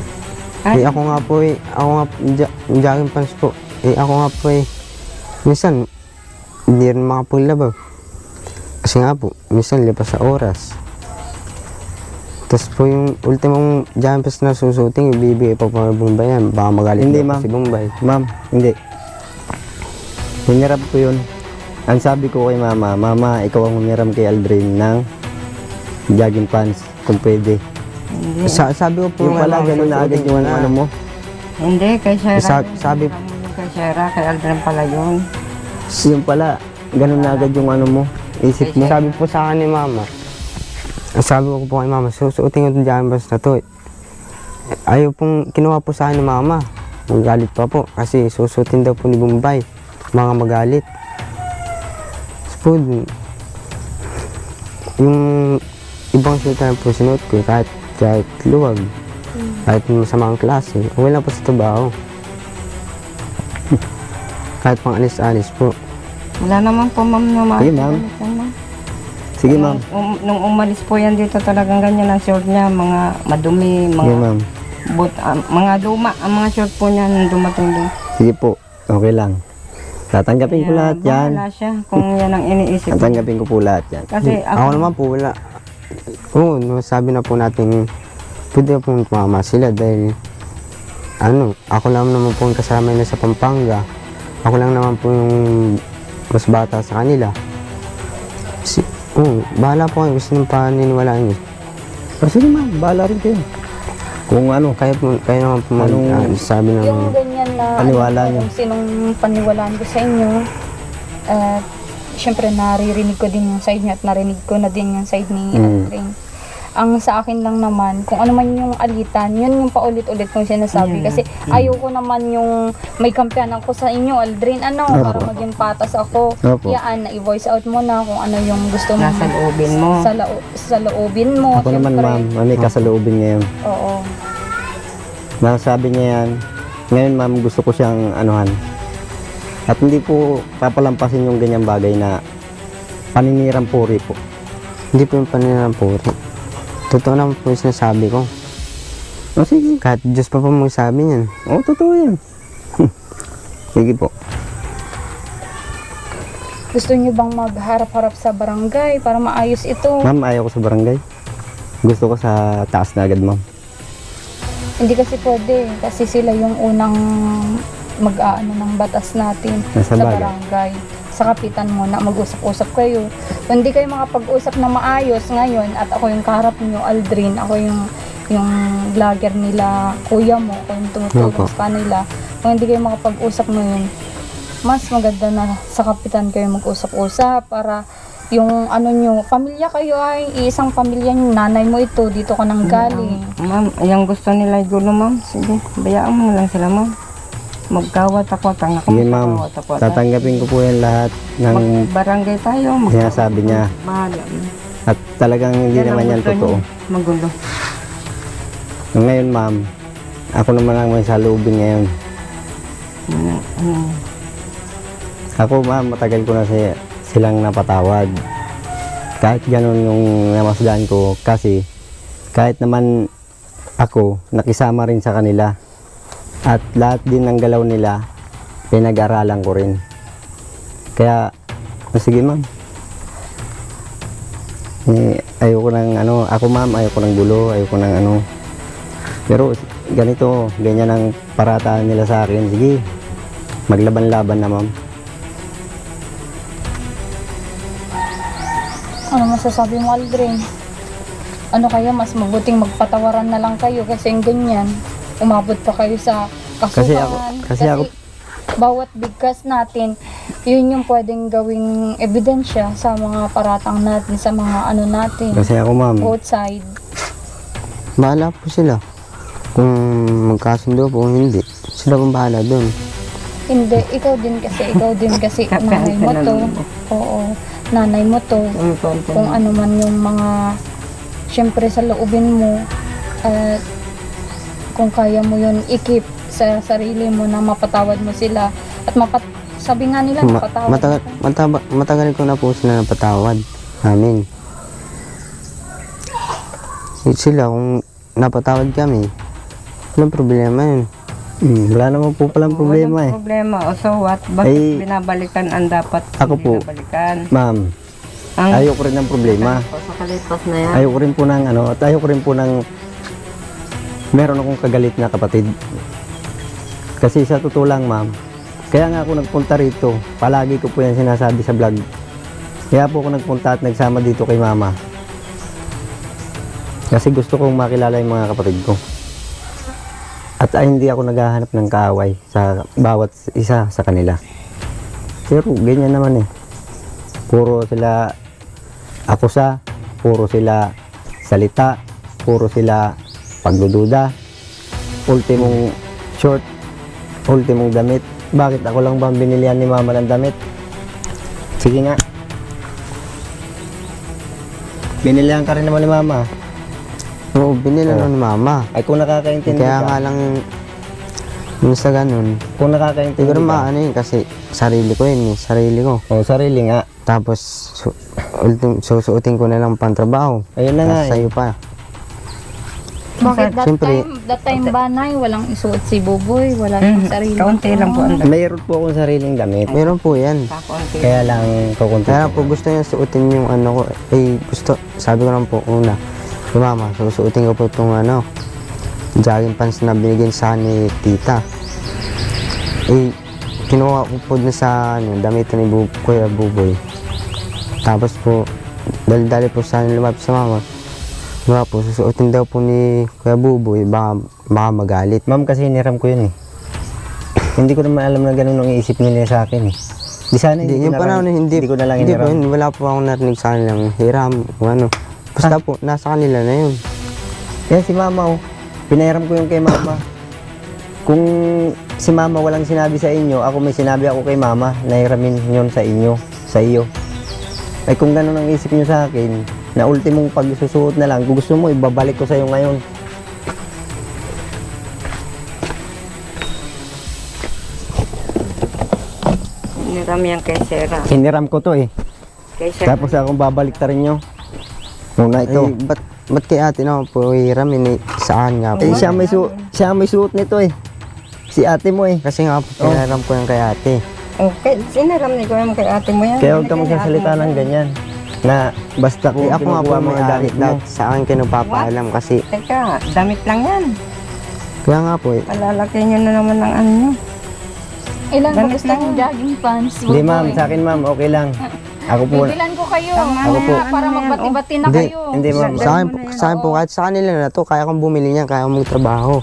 Ako nga po jogging pants po. Ako nga po minsan, hindi rin makapaglabaw. Kasi nga po, minsan lipas sa oras. Tapos po yung ultimong jogging pants na susuotin, ibibigay pa po ni Bombay yan. Baka magalit Hindi, na po ma'am. si Bombay. Ma'am, hindi. Hinirap ko yun. Ang sabi ko kay mama, mama, ikaw ang humiram kay Aldrin ng jogging pants, kung pwede. Hindi. Sabi ko po Yung pala, gano'n na agad yung ano mo. Hindi, kay Shera. Sabi- Kay Shera, kay Aldrin pala yun. Yung pala, gano'n na agad yung ano mo, isip mo. Sabi po sa akin ni Mama, sabi ko po kay Mama, susuotin ko itong jogging pants na to. Ayaw pong kinuha po sa akin ni Mama. Magalit pa po kasi susuotin daw po ni Bombay. Mga magalit. So, yung ibang suot na po sinuot ko kahit luwag. Kahit masama ang klase. Okay lang po sa trabaho. Kahit pang alis-alis po. Wala naman po, ma'am, na Sige, ma'am. Sige, ma'am. Nung umalis po yan dito, talagang ganyan ang short niya. Mga madumi, Sige, mga ma'am. mga luma. Ang mga short po niya nung dumating doon. Sige po, okay lang. Tatanggapin ko lahat yan. Bahala siya kung yan ang iniisip. Tatanggapin ko po lahat yan. Kasi Ako naman po wala. Oo, sabi na po natin pwede po mama sila dahil ako lang naman po yung kasama nila sa Pampanga. Ako lang naman po yung mas bata sa kanila. Bahala po kayo. Gusto nang paniniwalaan niyo. Sige, ma'am, bahala rin kayo. Kung ano, Kayo naman po sabi ng Yung ganyan na Paniwala niyo. kung sinong paniwalaan ko sa inyo, at syempre naririnig ko din yung side niya at narinig ko na din yung side ni Aldrin. Ang sa akin lang naman, kung ano man yung alitan, yun yung paulit-ulit kong sinasabi. Kasi ayoko naman yung may kampihan ako sa inyo, Aldrin, para maging patas ako. Opo. Yaan, i-voice out mo na kung ano yung gusto mo. nasa loobin mo. Sa loobin mo. ako naman, syempre. ma'am, may kasaloobin ngayon. Oo. Nasabi niya yan, ngayon, ma'am, gusto ko siyang anuhan. At hindi po papalampasin yung ganyang bagay na paninirang puri po. hindi po yung paninampuri. Totoo naman po yung sinasabi ko. Sige. Kahit Diyos pa po magsabi niyan. Oo, totoo yan. Sige po. Gusto niyo bang magharap-harap sa barangay para maayos ito? Ma'am, ayaw ko sa barangay. Gusto ko sa taas na agad, ma'am. Hindi kasi pwede. Kasi sila yung unang mag-aano ng batas natin Nasa sa bagay. barangay. Sa kapitan mo na mag-usap-usap kayo. Kung hindi kayo makapag-usap na maayos ngayon at ako yung kaharap niyo, Aldrin, ako yung vlogger nila, kuya mo, kung tumutulong Opo. sa kanila. Kung hindi kayo makapag-usap ngayon, mas maganda na sa kapitan kayo mag-usap-usap para yung ano nyo, pamilya kayo ay isang pamilya nyo, nanay mo ito, dito ka nang galing. Ma'am, yung gusto nila gulo, ma'am. Sige, bayaan mo lang sila, ma'am. Magkawat-akwatan ako. Sige, ma'am. magkawat-akwatan. Tatanggapin ko po yan lahat ng Mag-barangay tayo. sinasabi niya. Bahala. At talagang hindi Yan ang naman yan gusto totoo. niya, magulo. Ngayon, ma'am, ako naman ang may salubin ngayon. Ako, ma'am, matagal ko na silang napatawad. Kahit ganun yung namasdan ko, kasi kahit naman ako, nakisama rin sa kanila. At lahat din ng galaw nila, pinag-aralan ko rin. Kaya, sige ma'am. Ayoko ng ano, ako ma'am, ayoko ng gulo, ayoko ng ano. Pero ganito, ganyan ang parataan nila sa akin. Sige, maglaban-laban na ma'am. Ano masasabi mo, Aldrin? Ano kaya, mas mabuting magpatawaran na lang kayo kasi yung ganyan, umabot pa kayo sa kasuhan. Kasi ako- bawat bigkas natin, yun yung pwedeng gawing ebidensya sa mga paratang natin, sa mga ano natin, Kasi ako ma'am, both side. Bahala po sila. Kung magkasundo po, hindi. Sila pong bahala doon. Hindi, ikaw din kasi nanay mo to. Oo, nanay mo to. Kung ano man yung mga, syempre sa loobin mo, at kung kaya mo yun ikip sa sarili mo na mapatawad mo sila at sabi nga nila napatawad Matagal ko na po sila napatawad namin. Sila kung napatawad kami, walang problema yun. wala naman po palang problema eh. Walang problema. O so what? Bakit Ay, binabalikan ang dapat ako hindi po. nabalikan? Ma'am, Ang ayoko rin ng problema. sa kalipas na yan. Ayoko rin po ng ano, at ayoko rin po ng meron akong kagalit na kapatid. Kasi sa totoo lang ma'am, kaya nga ako nagpunta rito, palagi ko po yan sinasabi sa vlog. Kaya po ako nagpunta at nagsama dito kay mama. Kasi gusto kong makilala yung mga kapatid ko. At hindi ako naghahanap ng kaaway sa bawat isa sa kanila. Pero ganyan naman eh. Puro sila akusa, puro sila salita, puro sila pagdududa, ultimong short, ultimong damit. Bakit ako lang ba ang binilihan ni mama ng damit? Sige nga. Binilihan ka rin naman ni mama. Oo, binila nun ni mama. Ay kung nakakaintindi Kaya ka, nga lang yung sa ganun. kung nakakaintindi Siguro ka, maano yun kasi sarili ko yun eh, sarili ko. sarili nga. Tapos susuotin ko na lang pantrabaho. Ayun na nga Tapos eh. sa'yo pa. Bakit Siyempre- that time ba, Nay, walang isuot si Buboy, wala yung sarili. Kaunti lang po ang dapat. Mayroon po akong sariling damit. Meron po yan. Kaunti. Kaya lang kukunti. Kaya po gusto niya suotin yung ano ko. Eh gusto, sabi ko lang po una. Si mama, susuotin ko po itong ano, jogging pants na binigyan sa akin ni tita. Eh, kinuha ko po na sa ano, damit ni Kuya Buboy. Tapos po, dali-dali po sa akin lumapit sa mama. Diba po, susuotin daw po ni Kuya Buboy, baka magalit. Ma'am, kasi hiniram ko yun eh. Hindi ko naman alam na ganun ang iisip nila sa akin eh. Di sana Hindi, hindi, yung ko na lang, panahon hindi ko na lang hindi po, hiniram. wala po akong narinig sa kanilang hiram, kung ano. Basta po, nasa kanila na yun. Kaya si mama oh, pinahiram ko yung kay mama. Kung si mama walang sinabi sa inyo, ako may sinabi ako kay mama, nahiramin yun sa inyo, sa iyo. Ay kung ganun ang isip nyo sa akin, na ultimong pagsusuot na lang, kung gusto mo, ibabalik ko sa iyo ngayon. Niram yan kay Sarah. Hiniram ko to eh. Kay Sarah. Tapos akong babalik ta rin nyo. Muna ito. Ay, ba't kay ate naman po hiramin eh, saan nga po? Eh, siya ang may suot nito eh. Si ate mo eh. Kasi nga po, pinahiram ko yung kay ate. Okay, sinaram ni ko yung kay ate mo yan. Kaya huwag ka magsasalita ng ganyan. Na basta kung Ako nga po kinukuha mga gamit mo. sa akin kinapapaalam kasi Teka, damit lang yan. kaya nga po Malalaki nyo na naman ng ano nyo. Ilan ba Damit gusto lang. mong jogging pants? Hindi ma'am, sa akin ma'am, okay lang. Ako po, Bibilan ko kayo. Ako po. Para magbati-bati na Hindi. kayo. hindi ma'am. sa akin po kahit sa kanila na to kaya kong bumili niyan, kaya kong magtrabaho.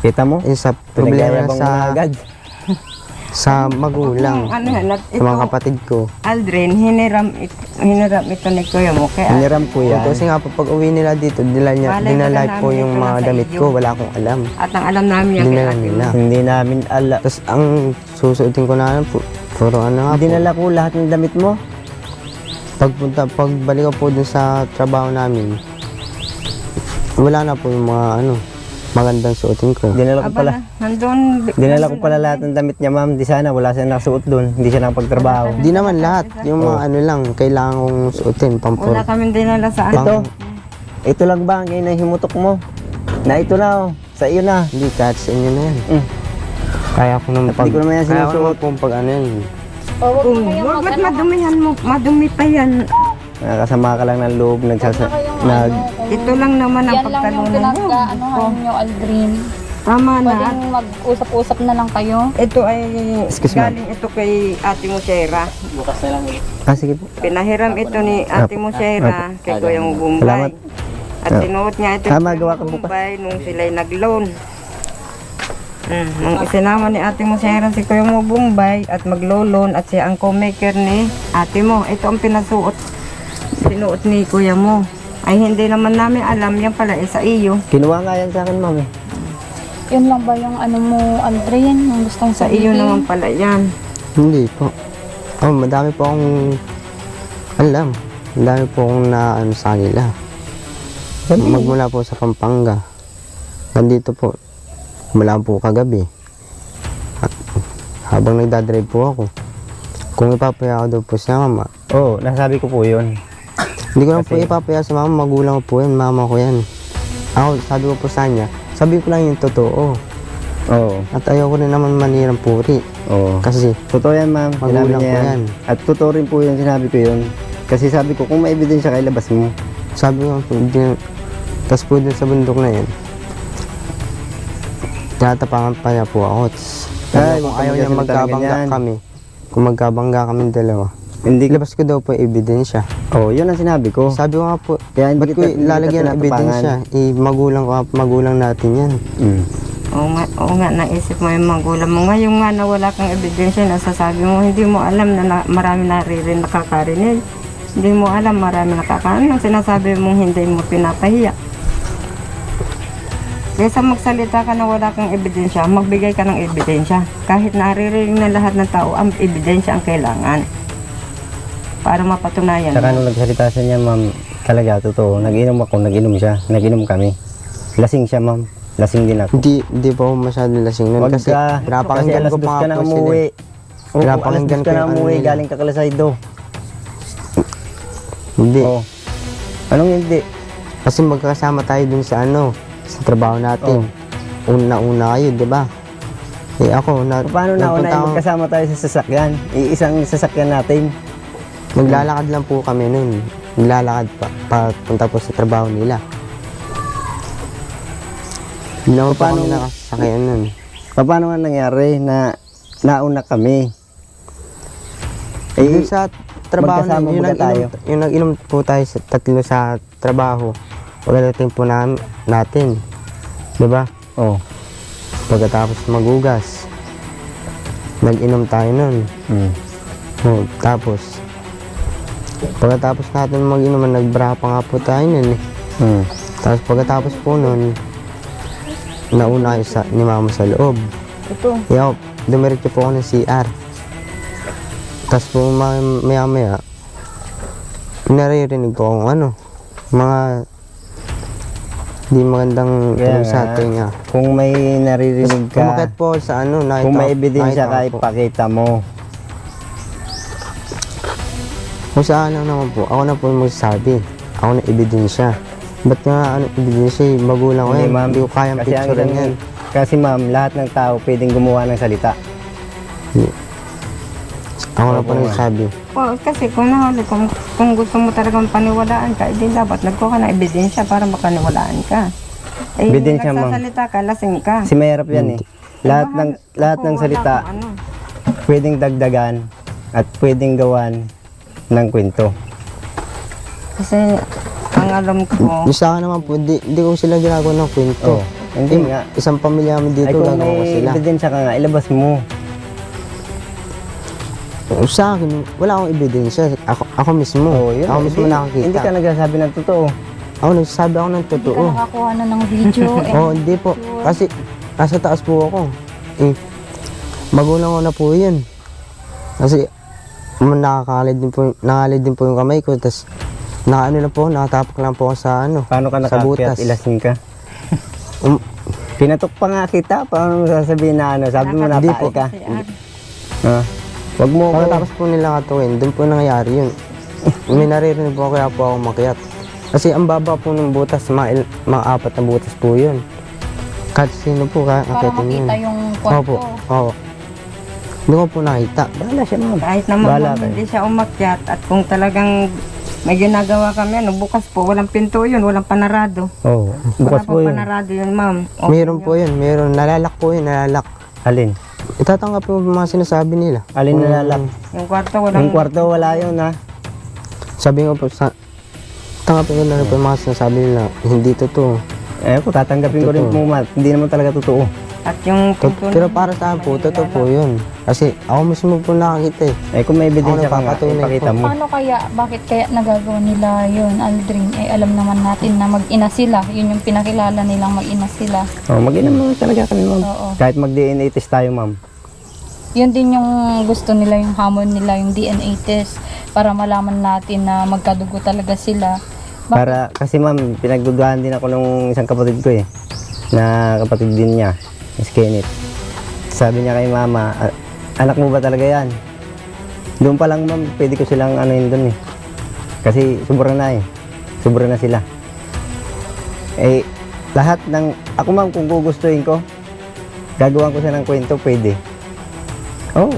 Kita mo? Sa problema Pinagyayabang mo na agad. sa magulang, Ano yan, sa mga kapatid ko. Aldrin, hiniram ito ni kuya mo. Kaya Hiniram ko yan. Kasi nga po pag uwi nila dito, Malay dinalay ko na po namin yung ito mga nasa damit iyo. ko, wala akong alam. at ang alam namin yan kay Dinala ate mo. nila. Hindi namin ala. Tapos ang susuotin ko na po, puro ano nga po. Dinala ko lahat ng damit mo. Pagbalik ko po dun sa trabaho namin, wala na po yung mga magandang suotin ko. Dinala ko Aba pala. na, nandun. Dinala ko pala lahat ng damit niya ma'am. Di sana wala siya nakasuot doon. Hindi siya nakapagtrabaho. Di naman lahat, yung mga ano lang, kailangan kong suotin, pampuro. Wala kaming dinala sa Ito. Ito lang ba ang himutok mo? Na ito na oh. Sa iyo na. Hindi, kahit sa inyo na yan. Mm. Kaya ko naman Hindi ko naman yan kaya ko sinusuot. naman po pag ano yan. Huwag ba't madumihan mo? Madumi pa yan. Nakakasama ka lang ng loob. Ito lang naman ang Yan lang yung pagtalunan mo. pinag-aanohan nyo, Aldrin. Tama na. Pwedeng mag-usap-usap na lang kayo. Ito ay Excuse me. galing ito kay ate mo Shera. Sige po. Pinahiram ito ni ate mo Shera kay Kuyang Salamat. Bumbay. At tinuot niya ito Magawa ka kay bukas. Bumbay nung sila'y nag-loan. Nung isinama ni ate mo Shera si Kuyang Bumbay at maglo-loan at siya ang co-maker ni ate mo. Ito ang sinuot ni kuya mo. Ay hindi naman namin alam yan pala sa iyo. Kinuha nga yan sa akin ma'am eh. Yun lang ba yung ano mo, Aldrin? Yung gustong Sa iyo sabihin? naman pala yan. Hindi po. Madami po akong alam. Madami po akong naano sa kanila. Magmula po sa Pampanga. Nandito po. Mula po kagabi. At habang nagdadrive po ako. Kung ipapaya ako daw po sa mama. Oo, nasabi ko po yun. Hindi ko lang po Kasi- ipapaya sa mama. Magulang ko po yan. Mama ko yan. Ako, sabi ko po sa kanya. Sabi ko lang yung totoo. Oo. At ayaw ko rin naman manirang puri. Oo. Kasi Totoo yan ma'am. Sinabi Magulang niya ko yan. yan. At totoo rin po yun, sinabi ko yun. Kasi sabi ko, kung may ebidensya ka, ilabas mo. sabi ko po, tapos po dun sa bundok na yun, tatapangan pa niya po ako. Ay, Kung huwag ka ayaw niya magsasalita ng magkabangga ganyan. kami, kung magkabangga kami dalawa, Hindi ko. ilabas ko daw po ebidensya. Oo, yun ang sinabi ko. Sabi ko nga po, Kaya ba't ko lalagyan ng ebidensya? Magulang natin yan. Mm. Oo nga, naisip mo yung magulang mo. Ngayon nga na wala kang ebidensya, nasasabi mo, hindi mo alam na, marami nakakarinig. Hindi mo alam, marami nakakarinig. Ang sinasabi mong hindi mo pinapahiya. Kaysa magsalita ka na wala kang ebidensya, magbigay ka ng ebidensya. Kahit naririnig na lahat ng tao, ang ebidensya ang kailangan. Para mapatunayan Saka mo. nung nagsalita siya niya, ma'am, talaga, totoo. Nag-inom ako, nag-inom siya. Nag-inom kami. Lasing siya, ma'am. Lasing din ako. Hindi po ako masyadong lasing nun Wag kasi ka. Kasi pinapakinggan alas ko dos pa ka nga na po sila. umuwi. Oo, alas Pinapakinggan dos ko ka na yung ano umuwi, nila. galing ka Kalasaydo. Hindi. Oo. Anong hindi? Kasi magkakasama tayo dun sa sa trabaho natin. Una-una kayo, di ba? Eh ako, Paano na nagpunta ako- magkasama tayo sa sasakyan? Iisang sasakyan natin. Naglalakad lang po kami nun. Naglalakad papunta po sa trabaho nila. Hindi naman po Paano- kami nakasakyan nun. Paano nga nangyari na nauna kami? Yung sa trabaho magkasama yung muna tayo. yung nag-inom po tayo sa tatlo sa trabaho. Pagdating po natin. Di ba? Oh. Pagkatapos magugas. Nag-inom tayo nun. Mm. Tapos, pagkatapos natin mag-inom, nagbra pa nga po tayo nun eh. Mm. Tapos pagkatapos po nun, nauna kayo ni mama sa loob. Ito. Kaya dumiretso po ako ng CR. Tapos po maya-maya, naririnig ko kung mga di magandang Kaya tunog sa nga, tinga. Kung may naririnig ka, Kumakit po sa nakita kung may ebidensya ka, nakita ko po. ipakita mo. Kung saan lang naman po, ako na po yung magsasabi. Ako na ebidensya. Ba't nga ebidensya? Magulang ko yan. Hindi ko kayang Kasi ang picturean isang- yan. Kasi ma'am, lahat ng tao pwedeng gumawa ng salita. Ako na po Opo, nagsabi. Kasi kung gusto mo talagang paniwalaan ka, edi dapat nagkuha ka ng ebidensya para makaniwalaan ka. Eh, Ebidensya, ma'am. nagsasalita ka, lasing ka. Kasi mahirap yan eh. Lahat ng salita pwedeng dagdagan at pwedeng gawan ng kwento. Kasi ang alam ko, Yung sa akin naman po, di ko sila ginagawa ng kwento. Oh, hindi nga. Isang pamilya mo Ay dito, kung gagawa ko may sila. ebidensya ka nga, ilabas mo. Sa akin, wala akong ebidensya. Ako mismo. Oh, yun. Ako mismo Hindi- nakakita. Hindi ka nagsasabi ng totoo. Ako nagsasabi ako ng Hindi totoo. ka nakakuha na ng video. Oo, hindi po. Kasi nasa taas po ako. Magulang ko na po yun. Kasi nakakalid din po yung kamay ko. Tapos nakaano lang po, nakatapak lang po ako sa ano. Paano ka Sa butas. nakakit, ilasing ka? Um, Pinatok pa nga kita, paano mo sasabihin na ano? Sabi mo na Hindi po. ka. Ha? Wag mo ako. Pagkatapos po nila katuwin, doon po nangyayari yun. May naririnig po kaya po ako makiat. Kasi ang baba po ng butas, mga 4 na butas po yun. Kahit sino po kaya Para akitin yun. makita yung Opo, kwarto. oo. Hindi ko po nakita. Bahala siya, ma'am. kahit naman Bahala kung kayo. hindi siya umakyat at kung talagang may ginagawa kami, bukas po, walang pinto yun, walang panarado. Oo, bukas Wala po pong yun. panarado yun, ma'am. Okay Meron po yun, meron. Nalalak po yun, nalalak. Alin? Itatanggap po yung mga sinasabi nila. Alin nalalak? Yung kwarto, walang... Yung kwarto, wala yun ha. Sabi ko po, tanggapin ko na rin po yung mga sinasabi nila. Hindi totoo. Eh, kung tatanggapin ko rin Totoo. po, Mat. Hindi naman talaga totoo. At yung pinto Pero para sa akin po, totoo po yun. Kasi ako mismo po nakakita eh. Eh, kung may ebidensya ka nga, nagpapatunay ipakita po. mo. Paano kaya, bakit kaya nagagawa nila yun, Aldrin? Eh, alam naman natin na mag-ina sila. Yun yung pinakilala nilang mag-ina sila. Oh, mag-ina mo talaga kami, ma'am. Oo. Kahit mag-DNA test tayo, ma'am. Yun din yung gusto nila, yung hamon nila, yung DNA test. Para malaman natin na magkadugo talaga sila. Para, kasi ma'am, pinagduduhan din ako nung isang kapatid ko eh. Na kapatid din niya, Miss Kenneth. Sabi niya kay mama, anak mo ba talaga yan? Doon pa lang ma'am, pwede ko silang ano yun doon eh. Kasi sobra na eh. Sobra na sila. Eh, lahat ng, ako ma'am kung gugustuhin ko, gagawan ko siya ng kwento, pwede. Oh.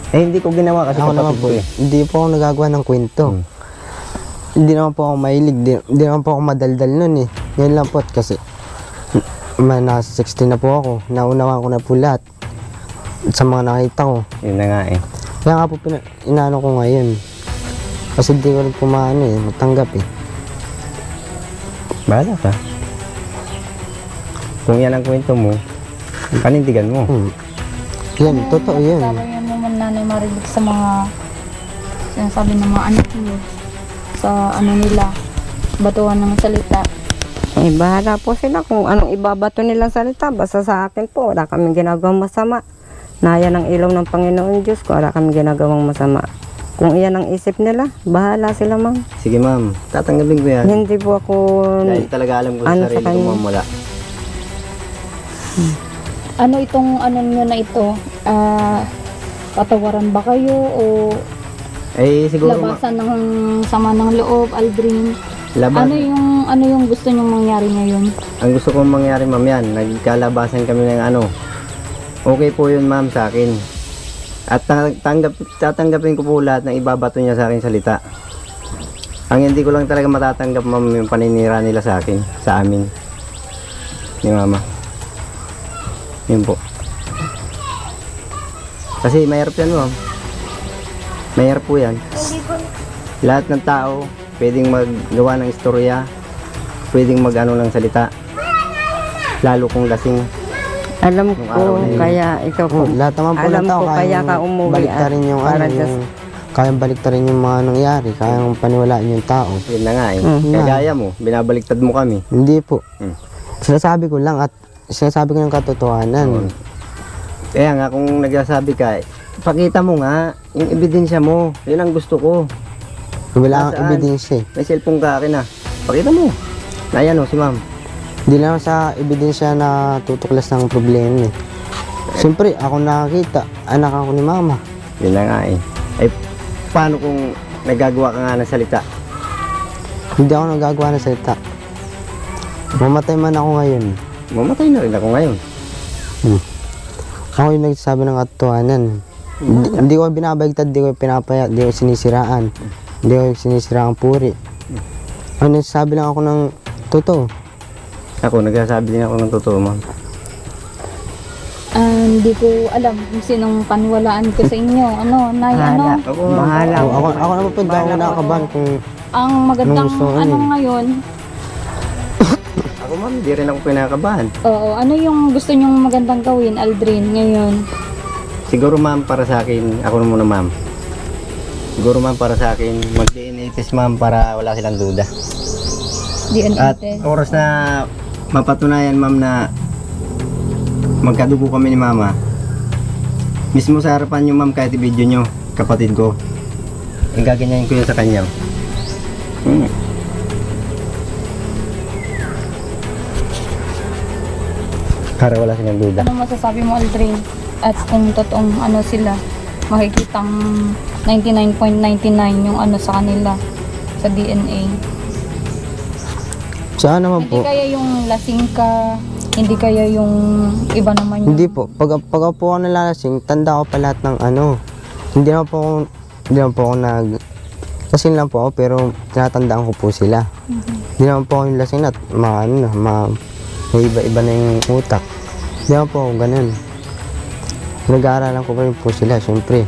Eh, hindi ko ginawa kasi Ako naman kapatid po, ko eh. hindi po ako nagagawa ng kwento. Hindi naman po ako mahilig, hindi naman po ako madaldal nun eh. Yan lang po kasi nasa 16 na po ako, naunawaan ko na po lahat sa mga nakita ko. Yun na nga eh. Kaya nga po inaano ko ngayon. Kasi hindi ko rin po maano eh, matanggap eh. Bahala ka. Kung yan ang kwento mo, panindigan mo. Yan, totoo yun. Sabi mo man nanay marinig sa mga sinasabi ng mga anak mo sa ano nila, batuhan ng salita. Eh, bahala po sila kung anong ibabato nilang salita. Basta sa akin po, wala kaming ginagawang masama. Naya ng ilaw ng Panginoon Diyos ko, wala kaming ginagawang masama. Kung iyan ang isip nila, bahala sila, ma'am. Sige ma'am, tatanggapin ko yan. Hindi po ako... Dahil talaga alam ko sa Ano sa sarili ko kanya? ma'am, wala. Ano itong ano nyo na ito? Patawaran ba kayo o Eh siguro labasan ng sama ng loob, Aldrin? laban. Ano yung gusto nyong mangyari ngayon? Ang gusto kong mangyari ma'am yan, nagkalabasan kami ng ano. Okay po yun ma'am sa akin. At tatanggapin ko po lahat ng ibabato niya sa akin salita. Ang hindi ko lang talaga matatanggap ma'am yung paninira nila sa akin, sa amin. Ni mama. Yun po. Kasi mahirap yan ma'am. Mahirap po yan. Lahat ng tao pwedeng maggawa ng istorya, pwedeng mag-ano ng salita. Lalo kung lasing. Alam Nung ko, araw na yun. kaya ikaw po. Lahat naman po Alam ng tao, ko, kaya ka umuwi baliktarin yung para ano, just- yung, kayang baliktarin yung mga nangyari, kayang paniwalaan yung tao. Yun na nga eh. Mm. Kagaya mo, binabaliktad mo kami. Hindi po. Hmm. Sinasabi ko lang at sinasabi ko yung katotohanan. Kaya nga kung nagsasabi ka, pakita mo nga yung ebidensya mo. Yun ang gusto ko. Wala kang Nasaan? ebidensya eh. May cellphone ka akin na. Pakita mo. Na yan o, si ma'am. Hindi lang sa ebidensya na tutuklas ng problema eh. Siyempre, ako nakakita, anak ako ni mama. Yun na nga eh. Ay, paano kung nagagawa ka nga ng salita? Hindi ako nagagawa ng salita. Mamatay man ako ngayon. Mamatay na rin ako ngayon. Ako yung nagsasabi ng katotohanan. Hindi ko binabaligtad, hindi ko pinapaya, hindi ko sinisiraan. Hindi ko sinisiraan puri. Ano, sabi lang ako ng totoo. Ako, nagsasabi din ako ng totoo, ma'am. Hindi ko alam kung sinong paniwalaan ko sa inyo. Ano, Nay, ano? Ako, Bahala. Ako naman po, hindi ako nakakabahan kung Ang magandang Gusto ko ano yun. ngayon, Ako, ma'am, hindi rin ako pinakabahan. oo, ano yung gusto nyong magandang gawin, Aldrin, ngayon? Siguro, ma'am, para sa akin, ako na muna, ma'am. Siguro, ma'am, para sa akin, mag-DNA test, ma'am, para wala silang duda. DNA At test. oras na mapatunayan, ma'am, na magkadugo kami ni mama, mismo sa harapan nyo, ma'am, kahit i-video nyo, kapatid ko, gaganyahin ko yun sa kanya. Para wala silang duda. Ano masasabi mo, Aldrin? At kung totoong ano sila, makikitang 99.99 yung ano sa kanila, sa DNA. saan naman Hindi po. kaya yung lasing ka, hindi kaya yung iba naman yung... Hindi po. Pag po ako nalalasing, tanda ko pa lahat ng ano. Hindi naman po ako lasing lang po ako, pero tinatandaan ko po sila. Hindi naman po ako yung lasing at may iba-iba na yung utak. Hindi naman po ako ganun. Nag-aaralan ko pa rin po sila, syempre.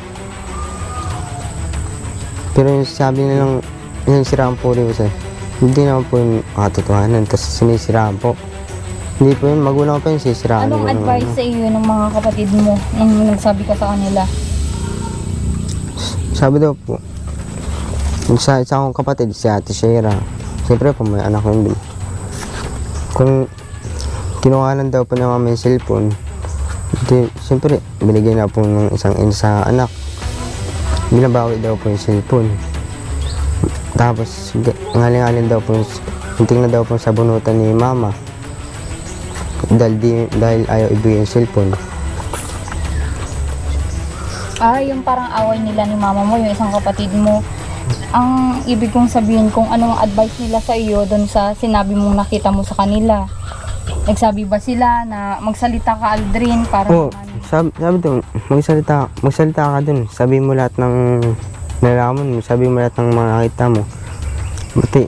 Pero yung sabi nilang, yung siraan po rin sa hindi naman po yung katotohanan, tapos sinisiraan po. Hindi po yun, magulang pa yung sisiraan. Anong ko, advice sa iyo ng mga kapatid mo nung nagsabi ka sa kanila? Sabi daw po, yung sa isa akong kapatid, si Ate Shera, siyempre po may anak ko din. Kung kinuha lang daw po niya mama yung cellphone, di, siyempre binigay na po ng isang sa anak. Binabawi daw po yung cellphone. Tapos ngaling-ngaling daw po, tingnan daw po sa bunutan ni mama. Dahil ayaw ibigay yung cellphone. Yung parang away nila ni mama mo, yung isang kapatid mo. Ang ibig kong sabihin kung anong advice nila sa iyo doon sa sinabi mong nakita mo sa kanila. Nagsabi ba sila na magsalita ka, Aldrin, para Oo, naman? sabi doon, magsalita ka dun. Sabi mo lahat ng nalaman mo, sabi mo lahat ng mga nakita mo. Buti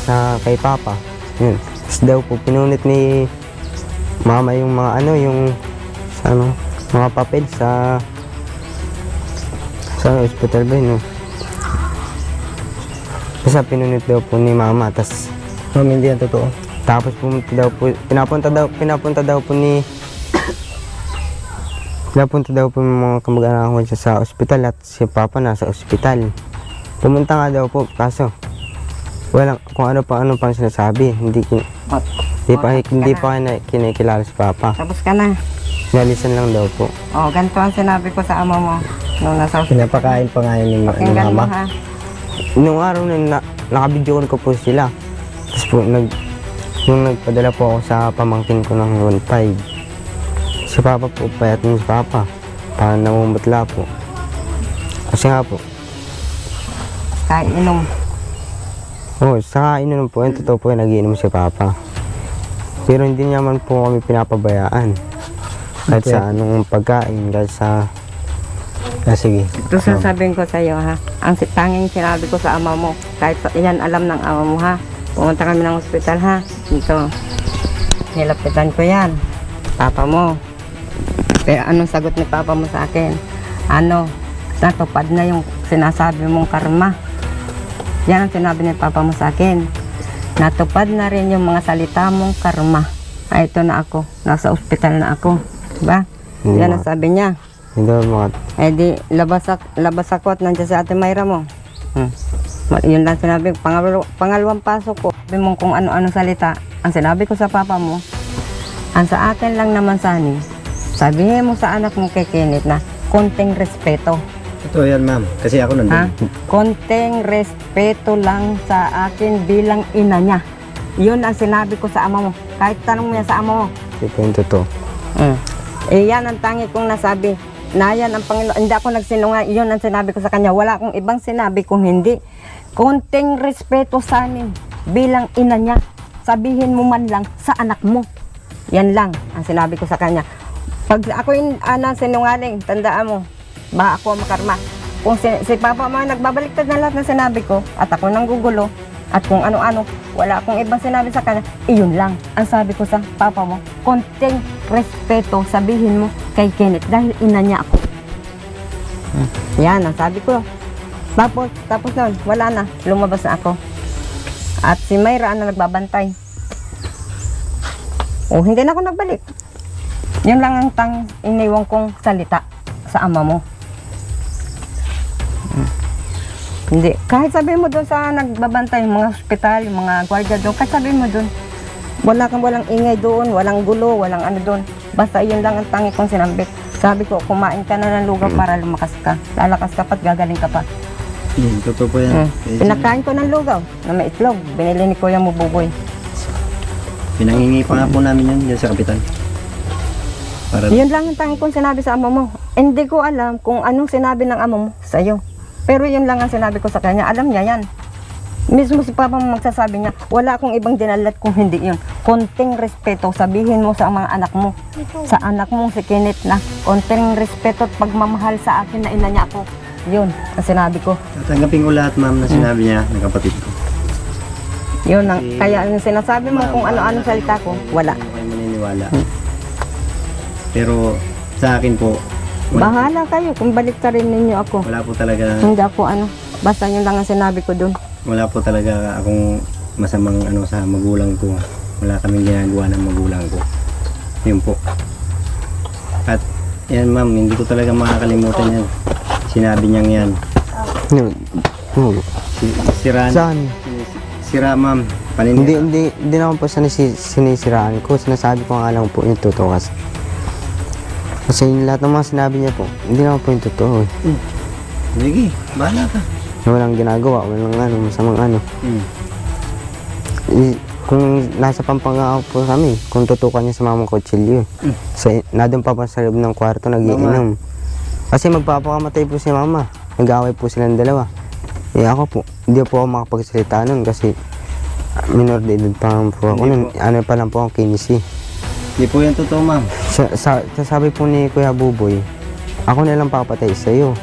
sa kay Papa, yun. Tapos daw po, pinunit ni Mama yung mga mga papel sa hospital ba yun, no? Basta pinunit daw po ni Mama, tas Ma'am, hindi yan totoo. tapos pinapunta daw po yung mga kamag-anak ko siya sa ospital at si Papa nasa ospital. Pumunta nga daw po, kaso walang kung ano pang sinasabi. Hindi pa kinikilala si Papa. Tapos ka na. Nalisan lang daw po. Ganito ang sinabi ko sa ama mo nung nasa Pinapakain pa nga yun ni Pakinggan mo, mama. ha? Nung araw na nakabidyo ko po sila. Tapos po nung nagpadala po ako sa pamangkin ko ng 1.5. Si Papa po, payat mo si Papa. Parang namumutla po. Kasi nga po, Kain inom. sa kainan po, yung totoo po, nagiinom si Papa. Pero hindi naman po kami pinapabayaan. Kahit sa anong pagkain, kahit sa... Sige. Ito sasabihin ko sa iyo, ha. Ang tanging sinabi ko sa ama mo, kahit yan alam ng ama mo, ha. Pumunta kami ng ospital, ha. Dito. Nilapitan ko yan. Papa mo. Pero anong sagot ni Papa mo sa akin? Natupad na yung sinasabi mong karma. Yan ang sinabi ni Papa mo sa akin. Natupad na rin yung mga salita mong karma. Ito na ako. Nasa ospital na ako. Diba? Yan ang sabi niya. Hindi mga... Di, labas ako at nandiyan si Ate Mayra mo. Yun lang sinabi. Pangalawang pasok ko. Sabi mong kung ano-ano salita. Ang sinabi ko sa Papa mo, ang sa akin lang naman sani, sabihin mo sa anak mo kay Kenneth na konting respeto. Ito yan, ma'am. Kasi ako nandun. Konting respeto lang sa akin bilang ina niya. Yun ang sinabi ko sa ama mo. Kahit tanong mo yan sa ama mo. Hindi po yung totoo. Yan ang tangi kong nasabi. Na yan ang Panginoon. Hindi ako nagsinungaling. Yun ang sinabi ko sa kanya. Wala akong ibang sinabi kung hindi. Konting respeto sa amin bilang ina niya. Sabihin mo man lang sa anak mo. Yan lang ang sinabi ko sa kanya. Pag ako yung sinungaling, tandaan mo, baka ako ang makarma. Kung si Papa mo nagbabaliktad na lahat ng sinabi ko, at ako nang gugulo, at kung ano-ano, wala akong ibang sinabi sa kanya, iyon lang. Ang sabi ko sa Papa mo, konting respeto sabihin mo kay Kenneth dahil ina niya ako. Yan ang sabi ko. Tapos nun, wala na, lumabas na ako. At si Mayra na nagbabantay. Hindi na ako nagbalik. Yun lang ang iniwang kong salita sa ama mo. Hindi. Kahit sabihin mo doon sa nagbabantay, mga hospital, mga gwardiya doon, kahit sabihin mo doon, walang ingay doon, walang gulo, walang ano doon. Basta yun lang ang tangi kong sinambit. Sabi ko, kumain ka na ng lugaw para lumakas ka. Lalakas ka pa't gagaling ka pa. Totoo po yan. Pinakain ko ng lugaw na may itlog. Binili ni Kuya Mububoy. Pinangingi pa nga po namin yan dyan sa kapitan. Para Yun lang ang tangi kong sinabi sa ama mo. Hindi ko alam kung anong sinabi ng ama mo sa'yo. Pero yun lang ang sinabi ko sa kanya. Alam niya yan. Mismo si Papa mo magsasabi niya, wala akong ibang dinalat kung hindi yun. Konting respeto, sabihin mo sa mga anak mo. Sa anak mo si Kenneth na konting respeto at pagmamahal sa akin na ina niya ako. Yun ang sinabi ko. tatanggapin ko lahat, ma'am, na sinabi niya ng kapatid ko. Yun ang, kaya ang sinasabi mo kung ano-ano salita ko, wala. Hindi ko kayo maniniwala. Pero sa akin po, Bahala kayo kung balik ka rin ninyo ako. wala po talaga, Hindi ako basta yun lang ang sinabi ko dun. wala po talaga akong masamang sa magulang ko. Wala kaming ginagawa ng magulang ko. Yun po. At yan, ma'am, hindi ko talaga makakalimutan yan. Sinabi niyang yan. Sira, Saan? sira, ma'am. Hindi naman po sinisiraan ko. Sinasabi ko nga lang po yung totoo kasi. Kasi yung lahat ng mga sinabi niya po, hindi naman po yung totoo eh. Sige, bahala ka. Na walang ginagawa, walang masamang Hmm. Kung nasa Pampanga po kami, kung tutukan niya sa mamang kutsilyo. Nandun pa sa loob ng kwarto, nagiinom. Kasi magpapakamatay po si mama. Nag-away po silang dalawa. Ako po, hindi po ako makapagsalita nun kasi minor de edad pa lang po ako nun. Ano pa lang po ako, 15. Hindi po yan totoo, ma'am. Sabi po ni Kuya Buboy, ako na lang papatay sa'yo.